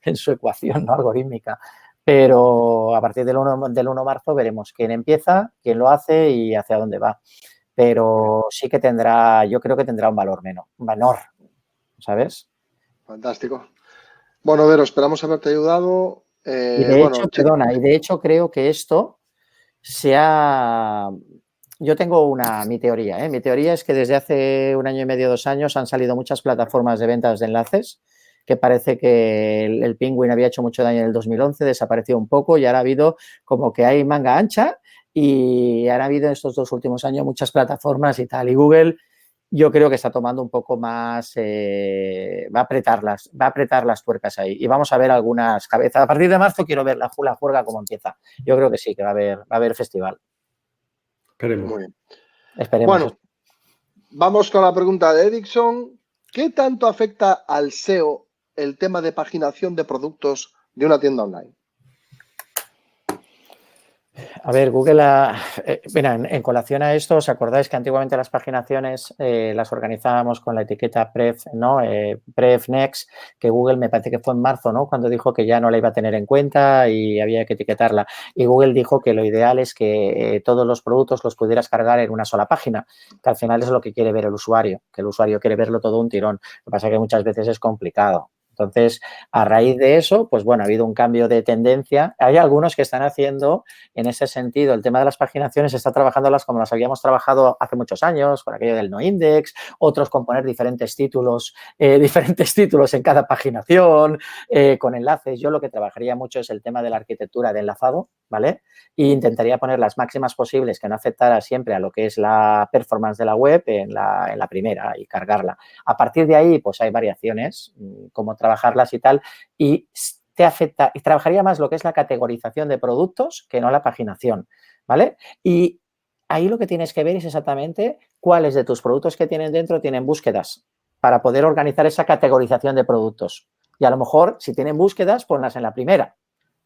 [SPEAKER 2] en su ecuación, ¿no?, algorítmica. Pero a partir del 1 de marzo veremos quién empieza, quién lo hace y hacia dónde va. Pero sí que tendrá, yo creo que tendrá un valor menor, ¿sabes?
[SPEAKER 1] Fantástico. Bueno, Vero, esperamos haberte ayudado.
[SPEAKER 2] Y de hecho creo que esto yo tengo mi teoría, ¿eh? Mi teoría es que desde hace 1 año y medio, 2 años han salido muchas plataformas de ventas de enlaces que parece que el Penguin había hecho mucho daño en el 2011, desapareció un poco y ahora ha habido como que hay manga ancha y han habido en estos 2 últimos años muchas plataformas y tal. Y Google yo creo que está tomando un poco más, va a apretar las tuercas ahí y vamos a ver algunas cabezas. A partir de marzo quiero ver la juerga cómo empieza. Yo creo que sí, que va a haber festival.
[SPEAKER 3] Esperemos.
[SPEAKER 1] Muy bien.
[SPEAKER 2] Esperemos.
[SPEAKER 1] Bueno, vamos con la pregunta de Erickson. ¿Qué tanto afecta al SEO el tema de paginación de productos de una tienda online?
[SPEAKER 2] A ver, Google, mira, en colación a esto, ¿os acordáis que antiguamente las paginaciones las organizábamos con la etiqueta Pref, ¿no? Pref Next, que Google me parece que fue en marzo, ¿no? Cuando dijo que ya no la iba a tener en cuenta y había que etiquetarla. Y Google dijo que lo ideal es que todos los productos los pudieras cargar en una sola página, que al final es lo que quiere ver el usuario, que el usuario quiere verlo todo un tirón. Lo que pasa es que muchas veces es complicado. Entonces, a raíz de eso, pues bueno, ha habido un cambio de tendencia. Hay algunos que están haciendo, en ese sentido, el tema de las paginaciones, está trabajándolas como las habíamos trabajado hace muchos años, con aquello del no index, otros con poner diferentes títulos en cada paginación, con enlaces. Yo lo que trabajaría mucho es el tema de la arquitectura de enlazado, ¿vale? E intentaría poner las máximas posibles que no afectara siempre a lo que es la performance de la web en la primera y cargarla. A partir de ahí, pues hay variaciones, como trabajarlas y tal, y te afecta, y trabajaría más lo que es la categorización de productos que no la paginación, ¿vale? Y ahí lo que tienes que ver es exactamente cuáles de tus productos que tienen dentro tienen búsquedas para poder organizar esa categorización de productos. Y a lo mejor, si tienen búsquedas, ponlas en la primera,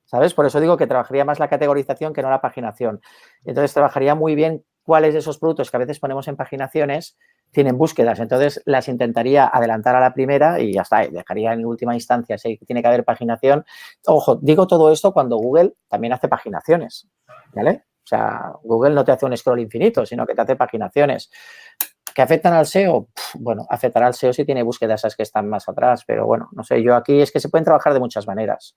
[SPEAKER 2] ¿sabes? Por eso digo que trabajaría más la categorización que no la paginación. Entonces, trabajaría muy bien cuáles de esos productos que a veces ponemos en paginaciones tienen búsquedas. Entonces, las intentaría adelantar a la primera y ya está. Dejaría en última instancia si tiene que haber paginación. Ojo, digo todo esto cuando Google también hace paginaciones, ¿vale? O sea, Google no te hace un scroll infinito, sino que te hace paginaciones. ¿Que afectan al SEO? Bueno, afectará al SEO si tiene búsquedas esas que están más atrás, pero bueno, no sé, yo aquí es que se pueden trabajar de muchas maneras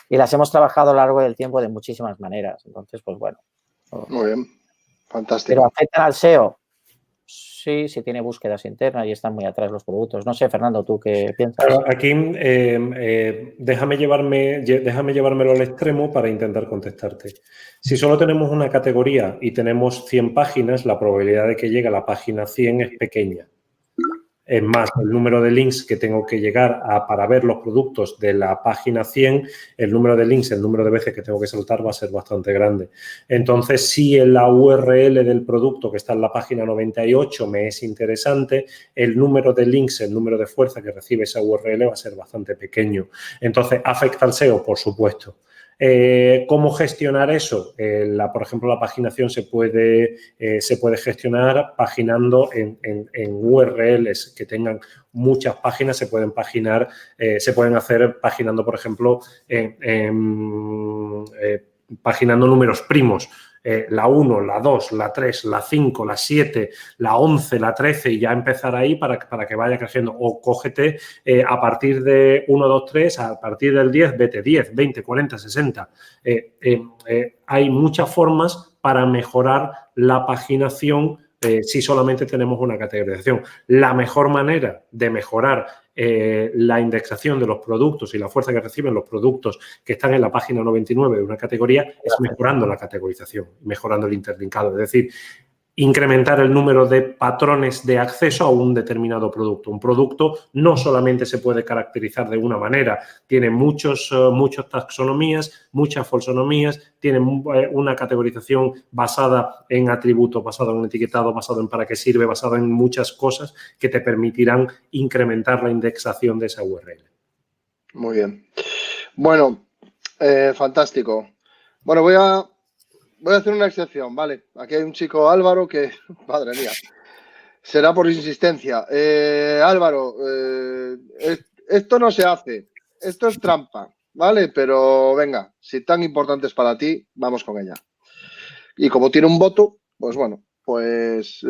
[SPEAKER 2] y las hemos trabajado a lo largo del tiempo de muchísimas maneras. Entonces, pues bueno.
[SPEAKER 1] Muy bien, fantástico.
[SPEAKER 2] ¿Pero afectan al SEO? Sí, si tiene búsquedas internas y están muy atrás los productos. No sé, Fernando, ¿tú qué piensas?
[SPEAKER 3] Claro, aquí déjame llevármelo al extremo para intentar contestarte. Si solo tenemos una categoría y tenemos 100 páginas, la probabilidad de que llegue a la página 100 es pequeña. Es más, el número de links que tengo que llegar a para ver los productos de la página 100, el número de links, el número de veces que tengo que saltar va a ser bastante grande. Entonces, si en la URL del producto que está en la página 98 me es interesante, el número de links, el número de fuerza que recibe esa URL va a ser bastante pequeño. Entonces, ¿afecta al SEO? Por supuesto. ¿Cómo gestionar eso? Por ejemplo, la paginación se puede gestionar paginando en URLs que tengan muchas páginas, se pueden hacer paginando, por ejemplo, paginando números primos. La 1, la 2, la 3, la 5, la 7, la 11, la 13 y ya empezar ahí para que vaya creciendo. O cógete a partir de 1, 2, 3, a partir del 10, vete 10, 20, 40, 60. Hay muchas formas para mejorar la paginación si solamente tenemos una categorización. La mejor manera de mejorar la indexación de los productos y la fuerza que reciben los productos que están en la página 99 de una categoría es mejorando la categorización, mejorando el interlinkado. Es decir, incrementar el número de patrones de acceso a un determinado producto. Un producto no solamente se puede caracterizar de una manera, tiene muchas taxonomías, muchas folsonomías, tiene una categorización basada en atributos, basada en etiquetado, basado en para qué sirve, basada en muchas cosas que te permitirán incrementar la indexación de esa URL.
[SPEAKER 1] Muy bien. Bueno, fantástico. Bueno, voy a hacer una excepción, ¿vale? Aquí hay un chico, Álvaro, que, madre mía, será por insistencia. Álvaro, esto no se hace, esto es trampa, ¿vale? Pero venga, si tan importante es para ti, vamos con ella. Y como tiene un voto, pues bueno, pues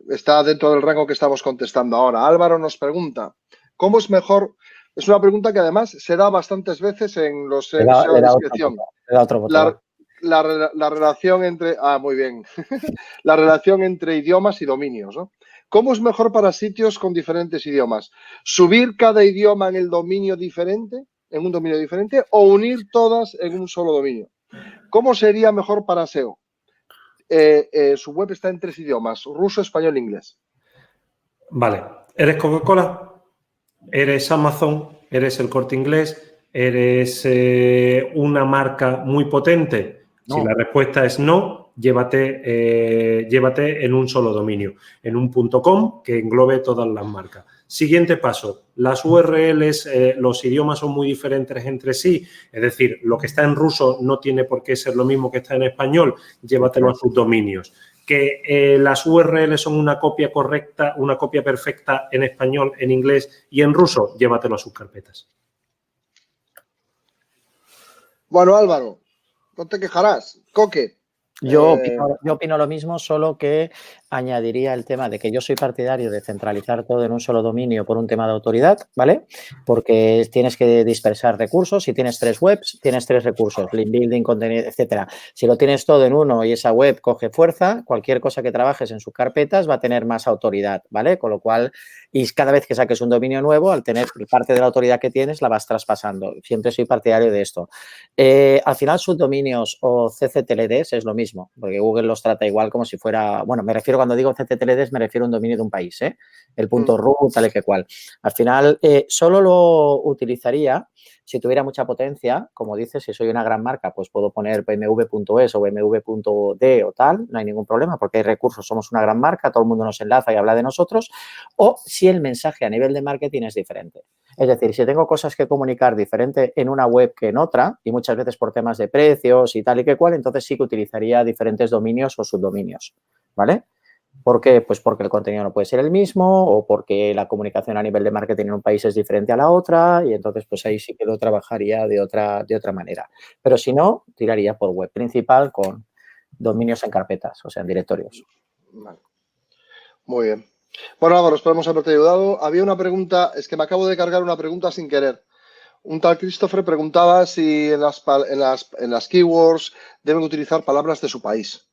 [SPEAKER 1] está dentro del rango que estamos contestando ahora. Álvaro nos pregunta, ¿cómo es mejor? Es una pregunta que además se da bastantes veces en los SEO de descripción. La relación entre... muy bien. La relación entre idiomas y dominios, ¿no? ¿Cómo es mejor para sitios con diferentes idiomas? ¿Subir cada idioma en el dominio diferente, en un dominio diferente, o unir todas en un solo dominio? ¿Cómo sería mejor para SEO? Su web está en 3 idiomas, ruso, español e inglés.
[SPEAKER 3] Vale. ¿Eres Coca-Cola? ¿Eres Amazon? ¿Eres el Corte Inglés? ¿Eres una marca muy potente? No. Si la respuesta es no, llévate en un solo dominio, en un .com que englobe todas las marcas. Siguiente paso, las URLs, los idiomas son muy diferentes entre sí, es decir, lo que está en ruso no tiene por qué ser lo mismo que está en español, llévatelo a sus dominios. Que las URLs son una copia correcta, una copia perfecta en español, en inglés y en ruso, llévatelo a sus carpetas.
[SPEAKER 1] Bueno, Álvaro, no te quejarás. Coque.
[SPEAKER 2] Yo opino lo mismo, solo que añadiría el tema de que yo soy partidario de centralizar todo en un solo dominio por un tema de autoridad, ¿vale? Porque tienes que dispersar recursos. Si tienes 3 webs, tienes 3 recursos, link building, contenido, etcétera. Si lo tienes todo en uno y esa web coge fuerza, cualquier cosa que trabajes en sus carpetas va a tener más autoridad, ¿vale? Con lo cual, y cada vez que saques un dominio nuevo, al tener parte de la autoridad que tienes, la vas traspasando. Siempre soy partidario de esto. Al final, subdominios o ccTLDs es lo mismo, porque Google los trata igual como si fuera, bueno, me refiero cuando digo ccTLDs, me refiero a un dominio de un país, el punto .ru, tal y que cual. Al final, solo lo utilizaría si tuviera mucha potencia, como dices, si soy una gran marca, pues puedo poner bmw.es o bmw.d o tal, no hay ningún problema porque hay recursos, somos una gran marca, todo el mundo nos enlaza y habla de nosotros, o si el mensaje a nivel de marketing es diferente. Es decir, si tengo cosas que comunicar diferente en una web que en otra, y muchas veces por temas de precios y tal y que cual, entonces sí que utilizaría diferentes dominios o subdominios, ¿vale? ¿Por qué? Pues porque el contenido no puede ser el mismo o porque la comunicación a nivel de marketing en un país es diferente a la otra y entonces pues ahí sí que lo trabajaría de otra manera. Pero si no, tiraría por web principal con dominios en carpetas, o sea, en directorios.
[SPEAKER 1] Vale. Muy bien. Bueno, Álvaro, esperamos haberte ayudado. Había una pregunta, es que me acabo de cargar una pregunta sin querer. Un tal Christopher preguntaba si en las keywords deben utilizar palabras de su país.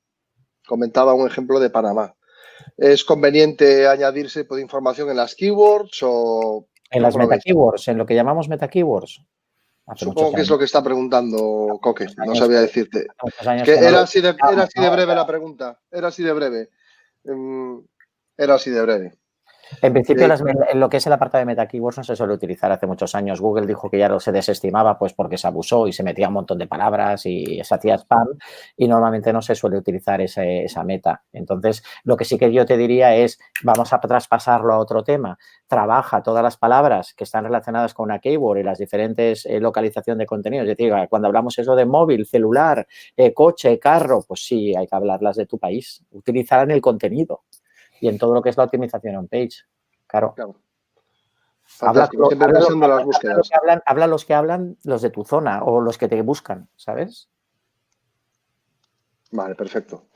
[SPEAKER 1] Comentaba un ejemplo de Panamá. ¿Es conveniente añadirse de información en las keywords o...?
[SPEAKER 2] En las meta keywords, en lo que llamamos meta keywords.
[SPEAKER 1] Supongo que es lo que está preguntando Coque, no sabía decirte.
[SPEAKER 2] Es
[SPEAKER 1] que era así de breve la pregunta, era así de breve.
[SPEAKER 2] En principio, en lo que es el apartado de meta keywords no se suele utilizar hace muchos años. Google dijo que ya no se desestimaba pues porque se abusó y se metía un montón de palabras y se hacía spam y normalmente no se suele utilizar esa meta. Entonces, lo que sí que yo te diría es, vamos a traspasarlo a otro tema. Trabaja todas las palabras que están relacionadas con una keyword y las diferentes localización de contenido. Es decir, cuando hablamos eso de móvil, celular, coche, carro, pues sí, hay que hablarlas de tu país. Utilizarán el contenido. Y en todo lo que es la optimización on-page, claro. Habla los que hablan los de tu zona o los que te buscan, ¿sabes?
[SPEAKER 1] Vale, perfecto.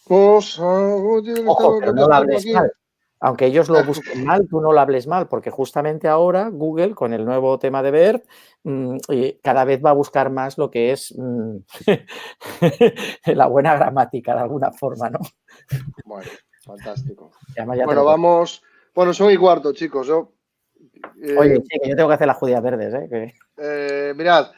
[SPEAKER 1] Pues,
[SPEAKER 2] ojo, pero no lo hables mal. Aunque ellos lo busquen mal, tú no lo hables mal, porque justamente ahora Google, con el nuevo tema de BERT, cada vez va a buscar más lo que es la buena gramática, de alguna forma, ¿no?
[SPEAKER 1] Bueno, fantástico.
[SPEAKER 2] Bueno,
[SPEAKER 1] vamos... Bueno, son y cuarto, chicos.
[SPEAKER 2] Oye, sí, que yo tengo que hacer las judías verdes,
[SPEAKER 1] mirad,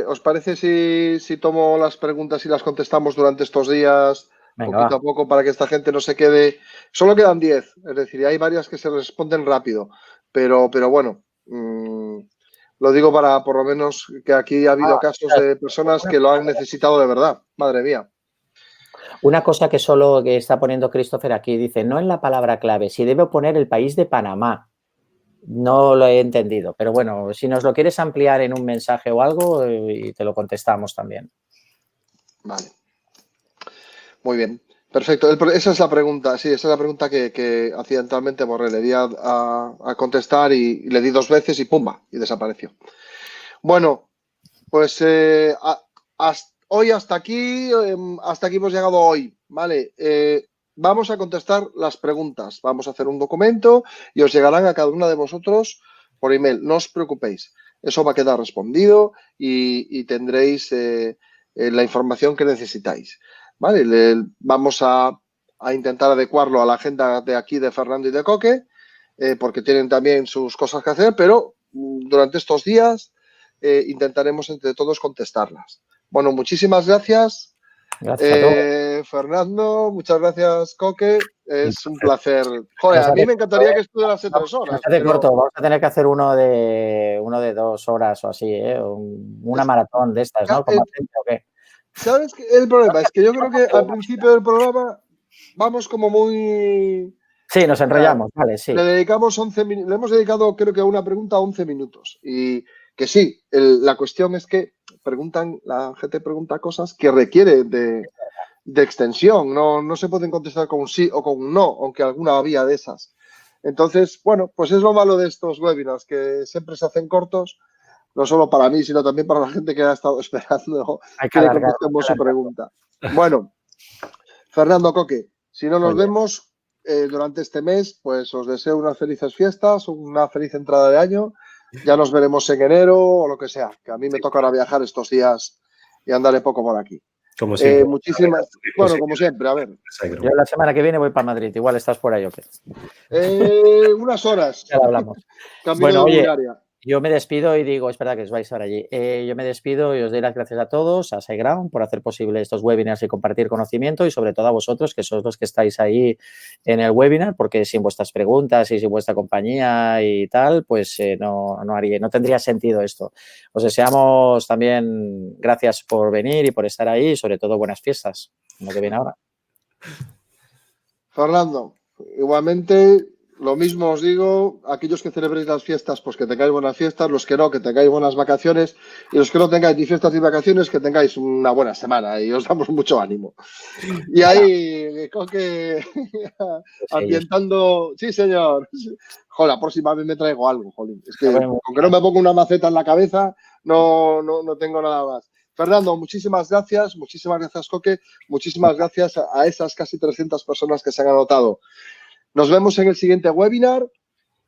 [SPEAKER 1] ¿os parece si tomo las preguntas y las contestamos durante estos días?
[SPEAKER 2] Venga,
[SPEAKER 1] poquito a poco para que esta gente no se quede... Solo quedan 10, es decir, hay varias que se responden rápido, pero bueno, lo digo para por lo menos que aquí ha habido casos de personas que lo han necesitado de verdad, madre mía.
[SPEAKER 2] Una cosa que solo que está poniendo Christopher aquí, dice, no en la palabra clave, si debe poner el país de Panamá. No lo he entendido, pero bueno, si nos lo quieres ampliar en un mensaje o algo, y te lo contestamos también.
[SPEAKER 1] Vale. Muy bien, perfecto. Esa es la pregunta, sí, esa es la pregunta que accidentalmente borré. Le di a contestar y le di 2 veces y ¡pumba! Y desapareció. Bueno, pues hoy hasta aquí hemos llegado hoy, ¿vale? Vamos a contestar las preguntas. Vamos a hacer un documento y os llegarán a cada una de vosotros por email. No os preocupéis, eso va a quedar respondido y tendréis la información que necesitáis. Vale, vamos a intentar adecuarlo a la agenda de aquí de Fernando y de Coque, porque tienen también sus cosas que hacer, pero durante estos días intentaremos entre todos contestarlas. Bueno, muchísimas gracias.
[SPEAKER 2] Gracias a todos.
[SPEAKER 1] Fernando, muchas gracias, Coque. Es un placer. Joder, a mí me encantaría que estuvieras 3 horas.
[SPEAKER 2] Corto, vamos a tener que hacer uno de 2 horas o así, una maratón de estas, ¿no? ¿O qué?
[SPEAKER 1] ¿Sabes qué? El problema es que yo creo que al principio del programa vamos como muy
[SPEAKER 2] Sí, nos enrollamos, vale, sí.
[SPEAKER 1] Le dedicamos 11 minutos, le hemos dedicado creo que a una pregunta 11 minutos. Y que sí, la cuestión es que la gente pregunta cosas que requieren de extensión. No se pueden contestar con un sí o con un no, aunque alguna había de esas. Entonces, bueno, pues es lo malo de estos webinars, que siempre se hacen cortos, no solo para mí, sino también para la gente que ha estado esperando que le contestemos su pregunta. Bueno, Fernando Coque, si no nos vemos durante este mes, pues os deseo unas felices fiestas, una feliz entrada de año. Ya nos veremos en enero o lo que sea, que a mí me tocará viajar estos días y andaré poco por aquí.
[SPEAKER 3] Como siempre.
[SPEAKER 1] Como siempre, a ver.
[SPEAKER 2] Yo la semana que viene voy para Madrid, igual estás por ahí o qué.
[SPEAKER 1] Unas horas.
[SPEAKER 2] Ya lo hablamos.
[SPEAKER 1] Bueno, oye,
[SPEAKER 2] yo me despido y digo, es verdad que os vais ahora allí. Yo me despido y os doy las gracias a todos, a SiteGround, por hacer posible estos webinars y compartir conocimiento, y sobre todo a vosotros, que sois los que estáis ahí en el webinar, porque sin vuestras preguntas y sin vuestra compañía y tal, pues no tendría sentido esto. Os deseamos también gracias por venir y por estar ahí, y sobre todo buenas fiestas, lo que viene ahora.
[SPEAKER 1] Fernando, igualmente, lo mismo os digo, aquellos que celebréis las fiestas, pues que tengáis buenas fiestas, los que no, que tengáis buenas vacaciones, y los que no tengáis ni fiestas ni vacaciones, que tengáis una buena semana, y os damos mucho ánimo. Y ahí, Coque, ambientando, sí señor, joder, la próxima vez me traigo algo, jolín, es que aunque no me pongo una maceta en la cabeza, no tengo nada más. Fernando, muchísimas gracias, Coque, muchísimas gracias a esas casi 300 personas que se han anotado. Nos vemos en el siguiente webinar,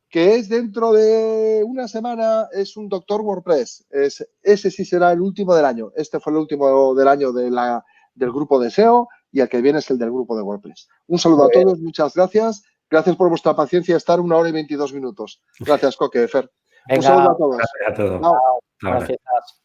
[SPEAKER 1] que es dentro de una semana, es un Doctor WordPress. Ese sí será el último del año. Este fue el último del año del grupo de SEO, y el que viene es el del grupo de WordPress. Un saludo a todos, muchas gracias. Gracias por vuestra paciencia, estar 1 hora y 22 minutos. Gracias, Coque, Fer.
[SPEAKER 2] Venga,
[SPEAKER 1] un saludo a todos.
[SPEAKER 3] Gracias a todos.
[SPEAKER 2] Buenas fiestas.